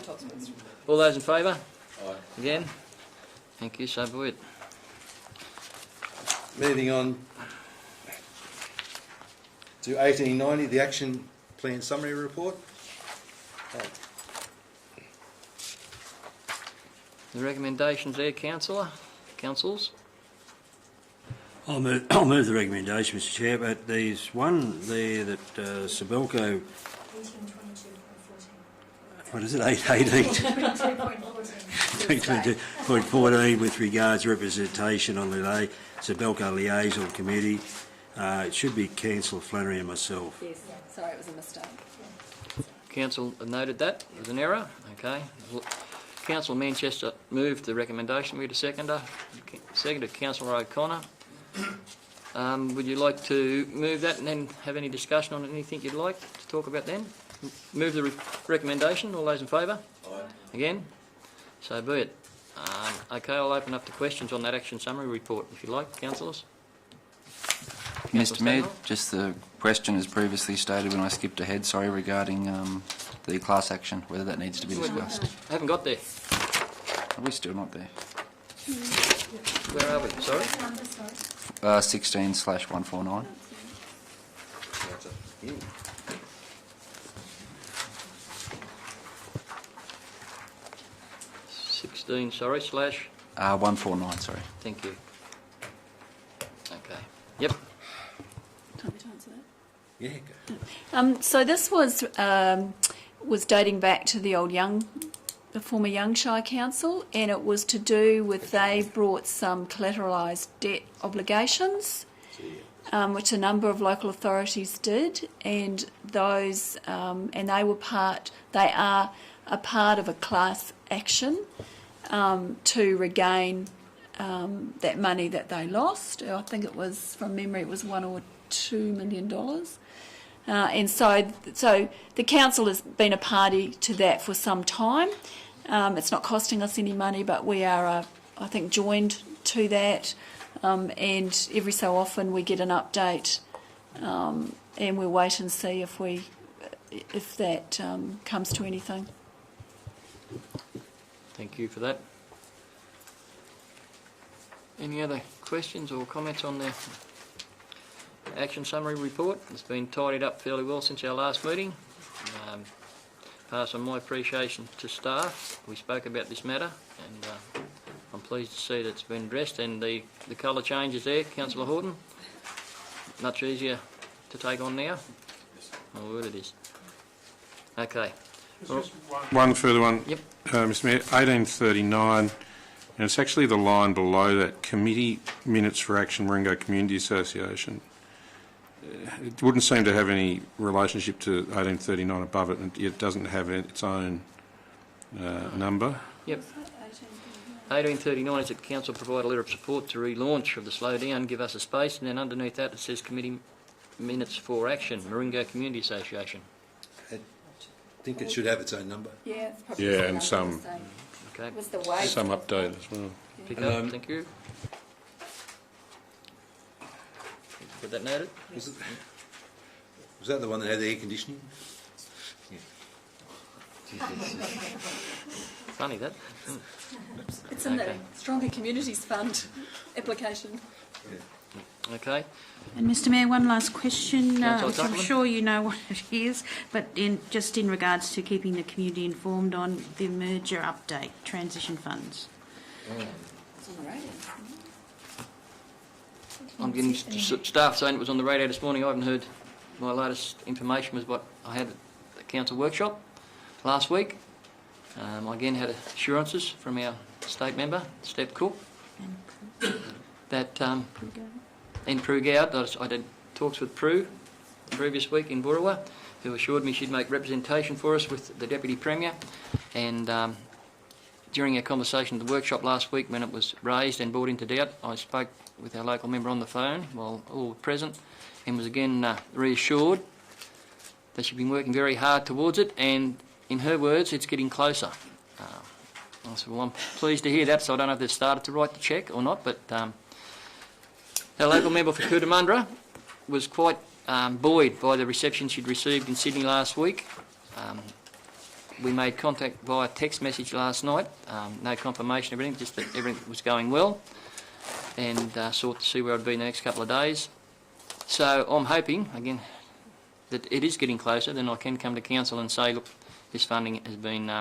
[SPEAKER 1] All those in favour? Aye. Again. Thank you. So be it.
[SPEAKER 4] Moving on to 1890, the Action Plan Summary Report.
[SPEAKER 1] The recommendations there, councils.
[SPEAKER 12] I'll move the recommendation, Mr Chair, but there's one there that Sabelco... 1822.14. What is it, 22.14 with regards to representation on the Sabelco Liaison Committee. It should be Councillor Flannery and myself.
[SPEAKER 9] Yes, sorry, it was a mistake.
[SPEAKER 1] Council noted that. There's an error. Okay. Councillor Manchester moved the recommendation. We had a seconder. Seconded Councillor O'Connor. Would you like to move that and then have any discussion on anything you'd like to talk about then? Move the recommendation. All those in favour? Aye. Again? So be it. Okay, I'll open up to questions on that action summary report, if you like, councillors.
[SPEAKER 3] Mr Mayor, just the question as previously stated when I skipped ahead, sorry, regarding the class action, whether that needs to be discussed.
[SPEAKER 1] I haven't got there.
[SPEAKER 3] Are we still not there?
[SPEAKER 1] Where are we? Sorry?
[SPEAKER 3] 16/149.
[SPEAKER 1] 16, sorry, slash.
[SPEAKER 3] 149, sorry.
[SPEAKER 1] Thank you. Okay. Yep.
[SPEAKER 9] Time to answer that.
[SPEAKER 4] Yeah, go.
[SPEAKER 9] So this was dating back to the former Youngshire Council, and it was to do with they brought some collateralised debt obligations, which a number of local authorities did, and those and they are a part of a class action to regain that money that they lost. I think it was, from memory, it was $1 or $2 million. And so the council has been a party to that for some time. It's not costing us any money, but we are, I think, joined to that. And every so often we get an update, and we'll wait and see if that comes to anything.
[SPEAKER 1] Thank you for that. Any other questions or comments on the action summary report? It's been tidied up fairly well since our last meeting. Pass on my appreciation to staff. We spoke about this matter, and I'm pleased to see that it's been addressed, and the colour changes there, Councillor Horton. Much easier to take on now. My word, it is. Okay.
[SPEAKER 2] One further one,
[SPEAKER 1] Yep.
[SPEAKER 2] Mr Mayor, 1839, and it's actually the line below that, Committee Minutes for Action, Warringah Community Association. It wouldn't seem to have any relationship to 1839 above it, and it doesn't have its own number.
[SPEAKER 1] Yep. 1839 is that Council provide a letter of support to relaunch of the slowdown, give us a space, and then underneath that it says Committee Minutes for Action, Warringah Community Association.
[SPEAKER 4] I think it should have its own number.
[SPEAKER 9] Yeah, it's probably
[SPEAKER 2] Yeah, and some
[SPEAKER 1] Okay.
[SPEAKER 9] It was the way.
[SPEAKER 2] some update as well.
[SPEAKER 1] Pick up, thank you. Get that noted?
[SPEAKER 4] Was that the one that had the air conditioning?
[SPEAKER 1] Funny that.
[SPEAKER 9] It's in
[SPEAKER 1] Okay.
[SPEAKER 9] the Stronger Communities Fund application.
[SPEAKER 1] Okay.
[SPEAKER 6] And Mr Mayor, one last question,
[SPEAKER 1] Councillor
[SPEAKER 6] which I'm
[SPEAKER 1] Tuckman.
[SPEAKER 6] sure you know what it is, but just in regards to keeping the community informed on the merger update, transition funds.
[SPEAKER 9] It's on the radio.
[SPEAKER 1] I'm getting staff saying it was on the radio this morning. I haven't heard. My latest information was what I had at the council workshop last week. I again had assurances from our state member, Steph Cook, that in Prue Gowd, I did talks with Prue the previous week in BOOROWA, who assured me she'd make representation for us with the Deputy Premier, and during our conversation at the workshop last week when it was raised and brought into doubt, I spoke with our local member on the phone while all were present, and was again reassured that she'd been working very hard towards it, and in her words, it's getting closer. I said, well, I'm pleased to hear that, so I don't know if they've started to write the cheque or not, but our local member for Cootamundra was quite buoyed by the reception she'd received in Sydney last week. We made contact via text message last night, no confirmation of everything, just that everything was going well, and sought to see where I'd be in the next couple of days. So I'm hoping, again, that it is getting closer, then I can come to council and say, look, this funding has been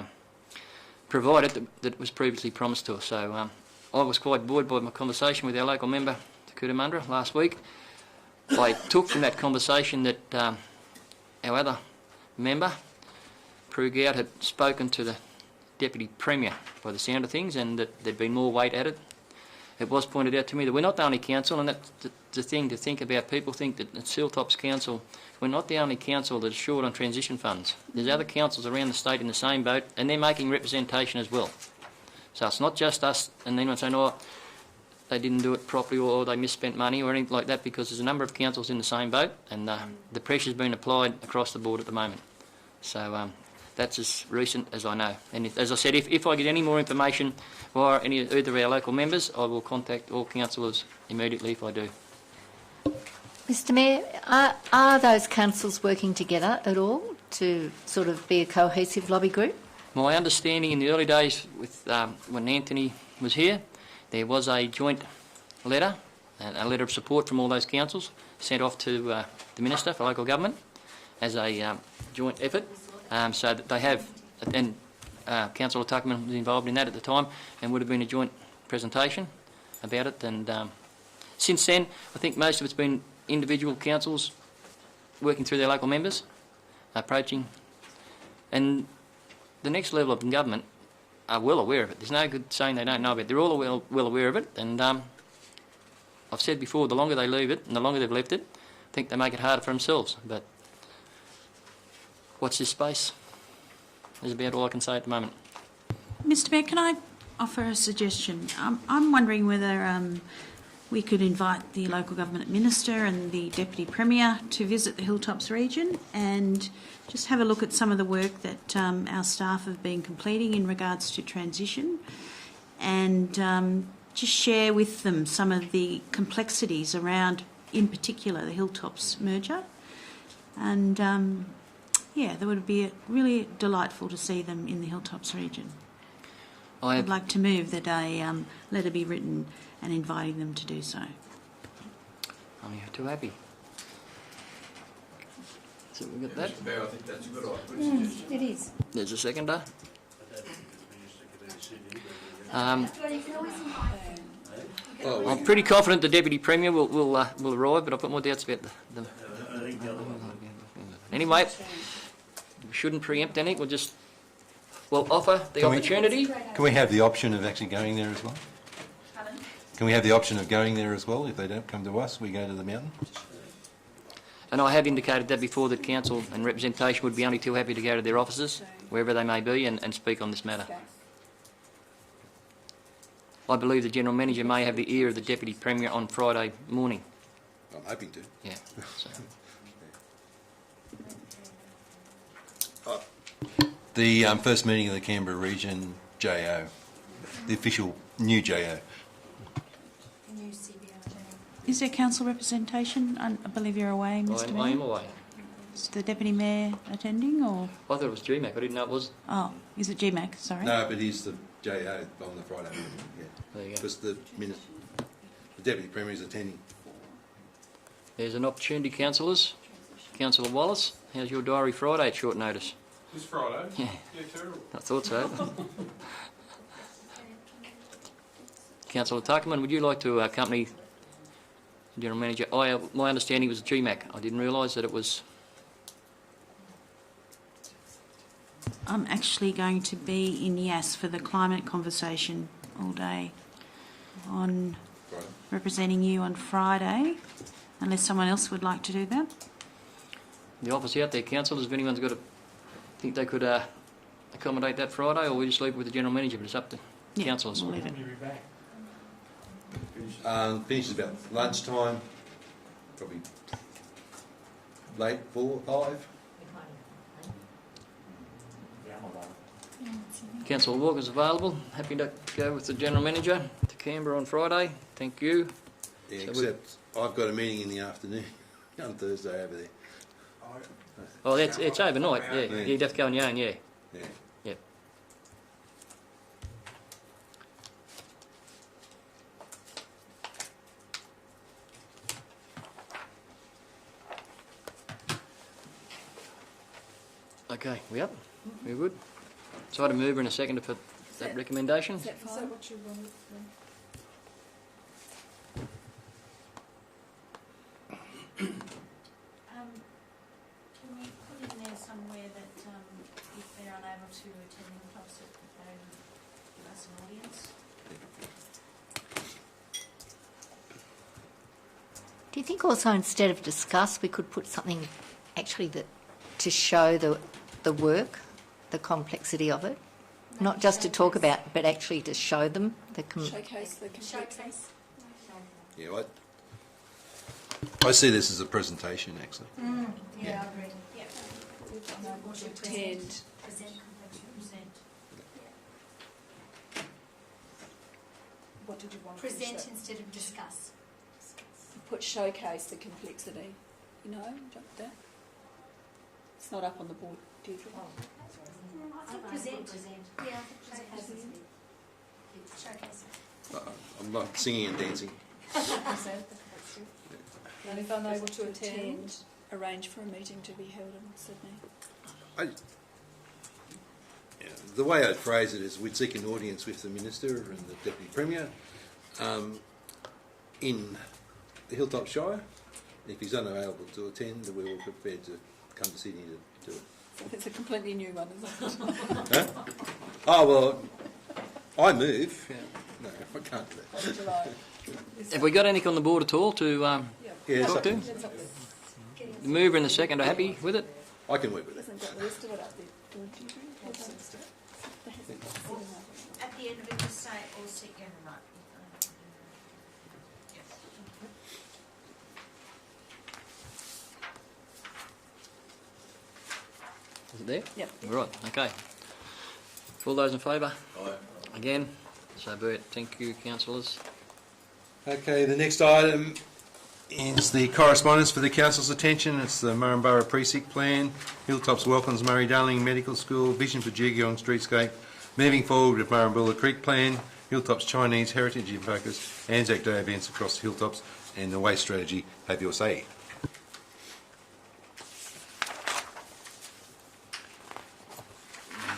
[SPEAKER 1] provided that was previously promised to us. So I was quite buoyed by my conversation with our local member to Cootamundra last week. I took from that conversation that our other member, Prue Gout, had spoken to the Deputy Premier by the sound of things, and that there'd been more weight at it. It was pointed out to me that we're not the only council, and that's the thing to think about. People think that at Hilltops Council, we're not the only council that's short on transition funds. There's other councils around the state in the same boat, and they're making representation as well. So it's not just us and anyone saying, oh, they didn't do it properly or they misspent money or anything like that, because there's a number of councils in the same boat, and the pressure's been applied across the board at the moment. So that's as recent as I know. And as I said, if I get any more information via either of our local members, I will contact all councillors immediately if I do.
[SPEAKER 7] Mr Mayor, are those councils working together at all to sort of be a cohesive lobby group?
[SPEAKER 1] My understanding in the early days with when Anthony was here, there was a joint letter, a letter of support from all those councils sent off to the Minister for Local Government as a joint effort, so that they have, and Councillor Tuckman was involved in that at the time, and would have been a joint presentation about it. And since then, I think most of it's been individual councils working through their local members, approaching, and the next level of government are well aware of it. There's no good saying they don't know about it. They're all well aware of it, and I've said before, the longer they leave it and the longer they've left it, I think they make it harder for themselves. But watch this space is about all I can say at the moment.
[SPEAKER 6] Mr Mayor, can I offer a suggestion? I'm wondering whether we could invite the local government minister and the deputy premier to visit the Hilltops region and just have a look at some of the work that our staff have been completing in regards to transition, and just share with them some of the complexities around, in particular, the Hilltops merger. And yeah, that would be really delightful to see them in the Hilltops region. I'd like to move that a letter be written and inviting them to do so.
[SPEAKER 1] I'm too happy. So we got that.
[SPEAKER 5] Mr. Mayor, I think that's a good idea.
[SPEAKER 8] It is.
[SPEAKER 1] There's a seconder. I'm pretty confident the Deputy Premier will arrive, but I've got more doubts about the Anyway, we shouldn't preempt anything. We'll offer the opportunity.
[SPEAKER 4] Can we have the option of actually going there as well? Can we have the option of going there as well? If they don't come to us, we go to the mountain?
[SPEAKER 1] And I have indicated that before, that council and representation would be only too happy to go to their offices, wherever they may be, and speak on this matter. I believe the General Manager may have the ear of the Deputy Premier on Friday morning.
[SPEAKER 4] I'm hoping to.
[SPEAKER 1] Yeah. So.
[SPEAKER 4] The first meeting of the Canberra region, JO, the official new JO.
[SPEAKER 6] Is there council representation? I believe you're away, Mr Mayor.
[SPEAKER 1] I am away.
[SPEAKER 6] Is the Deputy Mayor attending, or...?
[SPEAKER 1] I thought it was GMAC. I didn't know it was.
[SPEAKER 6] Oh, is it GMAC? Sorry.
[SPEAKER 4] No, but he's the JO on the Friday meeting, yeah.
[SPEAKER 1] There you go.
[SPEAKER 4] Because the Deputy Premier is attending.
[SPEAKER 1] There's an opportunity, councillors. Councillor Wallace, how's your diary Friday at short notice?
[SPEAKER 2] This Friday?
[SPEAKER 1] Yeah.
[SPEAKER 2] Yeah, terrible.
[SPEAKER 1] I thought so. Councillor Tuckman, would you like to accompany the General Manager? My understanding was GMAC. I didn't realise that it was...
[SPEAKER 6] I'm actually going to be in Yass for the climate conversation all day, on representing you on Friday, unless someone else would like to do that.
[SPEAKER 1] The office out there, councillors, if anyone's got think they could accommodate that Friday, or we just leave it with the General Manager, but it's up to councillors.
[SPEAKER 6] We'll leave it.
[SPEAKER 4] Finishes about lunchtime, probably late 4 or 5.
[SPEAKER 1] Councillor Walker's available. Happy to go with the General Manager to Canberra on Friday. Thank you.
[SPEAKER 4] Yeah,
[SPEAKER 1] So
[SPEAKER 4] except I've got a meeting in the afternoon on Thursday over there.
[SPEAKER 1] Oh, it's overnight, yeah. You'd have to go on your own, yeah.
[SPEAKER 4] Yeah.
[SPEAKER 1] Yep. Okay, we up? We're good? So I'd move in a second to put that recommendation.
[SPEAKER 9] Is that what you wanted?
[SPEAKER 6] Can we put in there somewhere that if they're unable to attend Hilltops, that they give us an audience?
[SPEAKER 7] Do you think also instead of discuss, we could put something actually that to show the work, the complexity of it? Not just to talk about, but actually to show them the
[SPEAKER 9] Showcase the complexity.
[SPEAKER 4] Yeah, I see this as a presentation, actually.
[SPEAKER 8] Yeah, I agree. Yeah.
[SPEAKER 9] Unable to attend.
[SPEAKER 6] Present complexity, present.
[SPEAKER 9] What did you want?
[SPEAKER 8] Present instead of discuss.
[SPEAKER 9] Put showcase the complexity. You know, that. It's not up on the board, Deirdre.
[SPEAKER 8] I think present. Yeah, showcase.
[SPEAKER 4] I'm not singing and dancing.
[SPEAKER 9] And if unable to attend, arrange for a meeting to be held in Sydney.
[SPEAKER 4] The way I'd phrase it is we'd seek an audience with the Minister and the Deputy Premier in the Hilltop Shire. If he's unavailable to attend, we're prepared to come to Sydney to do it.
[SPEAKER 9] It's a completely new one, isn't it?
[SPEAKER 4] Huh? Oh, well, I move. Yeah. No, I can't do that.
[SPEAKER 9] July.
[SPEAKER 1] Have we got anything on the board at all to
[SPEAKER 4] Yeah,
[SPEAKER 1] talk to? The mover and the second are happy with it?
[SPEAKER 4] I can work with it.
[SPEAKER 9] Hasn't got the rest of it up there, do you?
[SPEAKER 6] At the end of it, just say all sit down right.
[SPEAKER 1] Is it there?
[SPEAKER 9] Yep.
[SPEAKER 1] Right, okay. All those in favour?
[SPEAKER 5] Aye.
[SPEAKER 1] Again? So be it. Thank you, councillors.
[SPEAKER 4] Okay, the next item is the correspondence for the Council's attention. It's the Murray Borough Precinct Plan, Hilltops welcomes Murray Darling Medical School, Vision for JUGIONG Streetscape, moving forward with Murrumbula Creek Plan, Hilltops Chinese Heritage in Focus, Anzac Day events across the Hilltops, and the Waste Strategy. Have your say.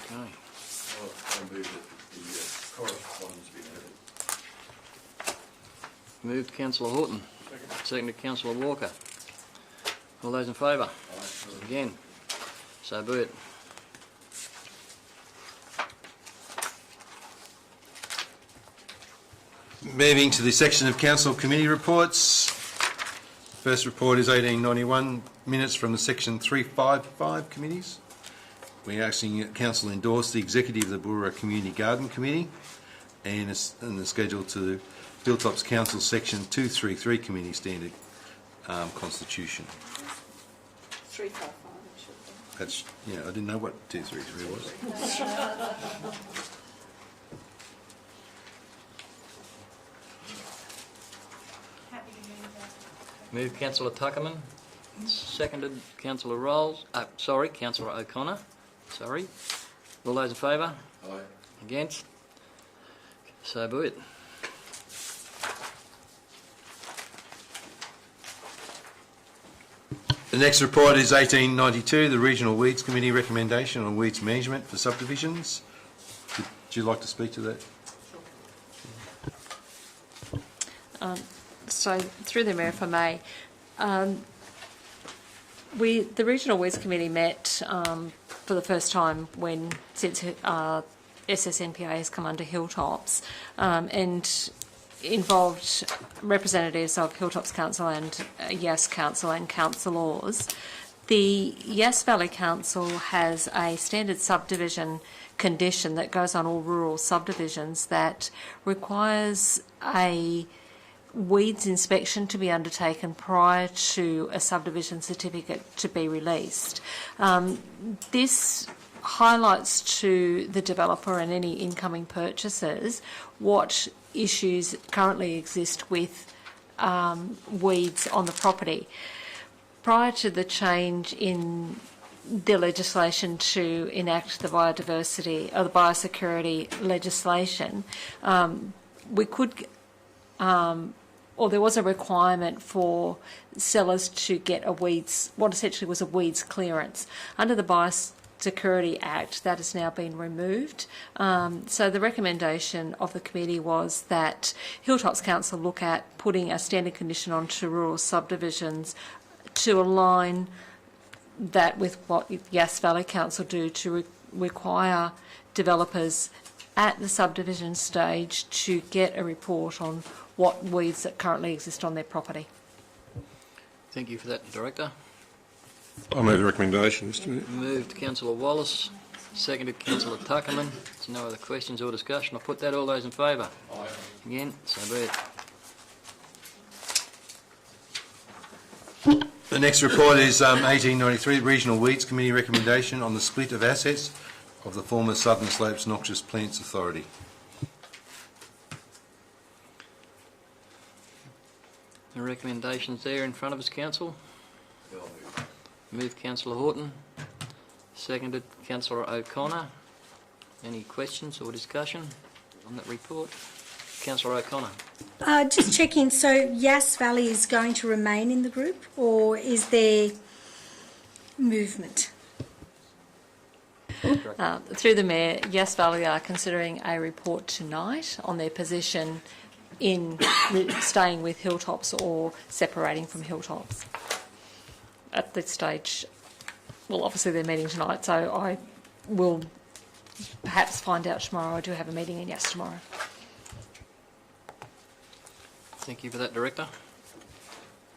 [SPEAKER 1] Okay.
[SPEAKER 5] I move that the correspondence be noted.
[SPEAKER 1] Moved Councillor Horton. Seconded Councillor Walker. All those in favour? Again. So be it.
[SPEAKER 4] Moving to the section of Council Committee reports. First report is 1891, minutes from the Section 355 committees. We're asking that Council endorse the Executive of the Boorowa Community Garden Committee and the schedule to Hilltops Council Section 233 Committee Standard Constitution.
[SPEAKER 9] 355, it should be.
[SPEAKER 4] That's, yeah, I didn't know what 233 was.
[SPEAKER 1] Moved Councillor Tuckerman. Seconded Councillor Rolls. Councillor O'Connor. Sorry. All those in favour?
[SPEAKER 5] Aye.
[SPEAKER 1] Against? So be it.
[SPEAKER 4] The next report is 1892, the Regional Weeds Committee recommendation on weeds management for subdivisions. Would you like to speak to that?
[SPEAKER 11] So, through the Mayor, if I may, the Regional Weeds Committee met for the first time since SSNPA has come under Hilltops, and involved representatives of Hilltops Council and Yass Council and councillors. The Yass Valley Council has a standard subdivision condition that goes on all rural subdivisions that requires a weeds inspection to be undertaken prior to a subdivision certificate to be released. This highlights to the developer and any incoming purchasers what issues currently exist with weeds on the property. Prior to the change in the legislation to enact the biodiversity or the biosecurity legislation, we could, or there was a requirement for sellers to get what essentially was a weeds clearance. Under the Biosecurity Act, that has now been removed. So the recommendation of the committee was that Hilltops Council look at putting a standard condition onto rural subdivisions to align that with what Yass Valley Council do to require developers at the subdivision stage to get a report on what weeds that currently exist on their property.
[SPEAKER 1] Thank you for that, Director.
[SPEAKER 2] I move the recommendation, Mr Mayor.
[SPEAKER 1] Moved Councillor Wallace, seconded Councillor Tuckerman. There's no other questions or discussion. I'll put that. All those in favour? Aye. Again, so be it.
[SPEAKER 4] The next report is 1893, Regional Weeds Committee recommendation on the split of assets of the former Southern Slopes Noxious Plants Authority.
[SPEAKER 1] The recommendations there in front of us, Council. Moved Councillor Horton, seconded Councillor O'Connor. Any questions or discussion on that report? Councillor O'Connor.
[SPEAKER 8] Just checking, so Yass Valley is going to remain in the group, or is there movement?
[SPEAKER 11] Through the Mayor, Yass Valley are considering a report tonight on their position in staying with Hilltops or separating from Hilltops. At this stage, well, obviously they're meeting tonight, so I will perhaps find out tomorrow. I do have a meeting in Yass tomorrow.
[SPEAKER 1] Thank you for that, Director.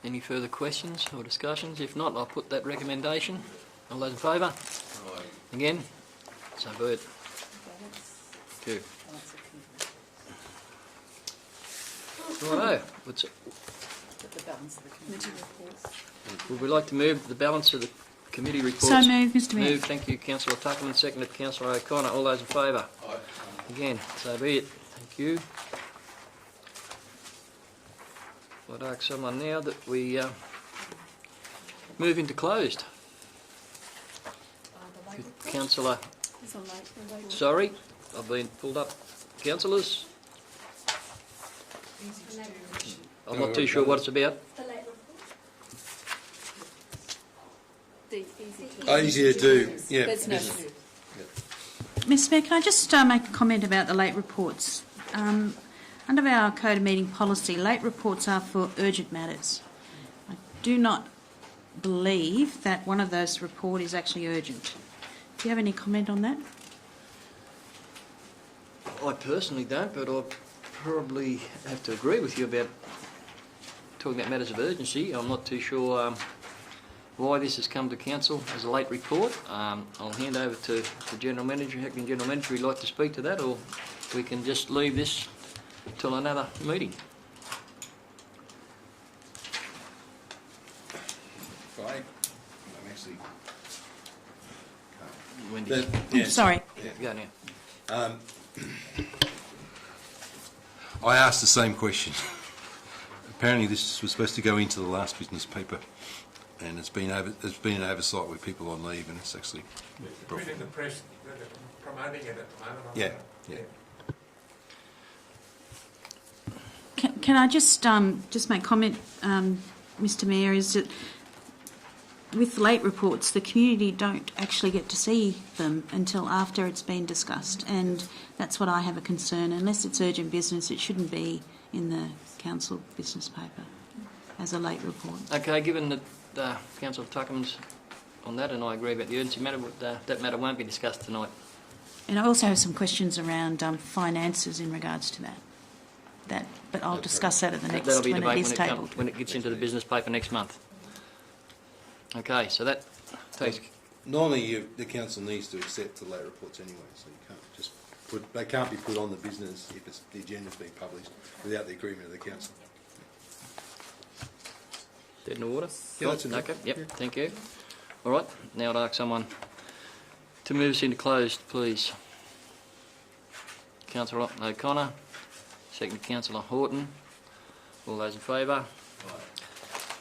[SPEAKER 1] Any further questions or discussions? If not, I'll put that recommendation. All those in favour? Aye. Again? So be it. Thank you. Righto. What's it?
[SPEAKER 9] The balance of the committee reports.
[SPEAKER 1] Would we like to move the balance of the committee reports?
[SPEAKER 6] So moved, Mr Mayor.
[SPEAKER 1] Moved. Thank you, Councillor Tuckerman. Seconded, Councillor O'Connor. All those in favour? Aye. Again, so be it. Thank you. I'd ask someone now that we move into closed. Councillor. Sorry, I've been pulled up. Councillors? I'm not too sure what it's about.
[SPEAKER 4] Easy to do, yeah.
[SPEAKER 6] Mr Mayor, can I just make a comment about the late reports? Under our Code of Meeting policy, late reports are for urgent matters. I do not believe that one of those reports is actually urgent. Do you have any comment on that?
[SPEAKER 1] I personally don't, but I probably have to agree with you about talking about matters of urgency. I'm not too sure why this has come to Council as a late report. I'll hand over to the General Manager, Acting General Manager, if you'd like to speak to that, or we can just leave this till another meeting.
[SPEAKER 4] Right. I'm actually...
[SPEAKER 1] Wendy.
[SPEAKER 6] Sorry.
[SPEAKER 1] Go now.
[SPEAKER 4] I asked the same question. Apparently this was supposed to go into the last business paper, and it's been an oversight with people on leave, and it's actually...
[SPEAKER 10] It's been in the press, promoting it at the moment.
[SPEAKER 4] Yeah, yeah.
[SPEAKER 6] Can I just make comment, Mr Mayor, is that with late reports, the community don't actually get to see them until after it's been discussed, and that's what I have a concern. Unless it's urgent business, it shouldn't be in the council business paper as a late report.
[SPEAKER 1] Okay, given that Councillor Tuckerman's on that, and I agree about the urgency matter, that matter won't be discussed tonight.
[SPEAKER 6] And I also have some questions around finances in regards to that. But I'll discuss that at the next
[SPEAKER 1] That'll be
[SPEAKER 6] when
[SPEAKER 1] debate
[SPEAKER 6] it is tabled.
[SPEAKER 1] when it gets into the business paper next month. Okay, so that takes...
[SPEAKER 4] Normally the council needs to accept the late reports anyway, so you can't just put... They can't be put on the business if the agenda's being published without the agreement of the council.
[SPEAKER 1] Dead in order?
[SPEAKER 4] Yeah, that's in
[SPEAKER 1] Okay, yep, thank you. All right, now I'd ask someone To move us into closed, please. Councillor O'Connor, second Councillor Horton. All those in favour?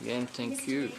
[SPEAKER 1] Again, thank you.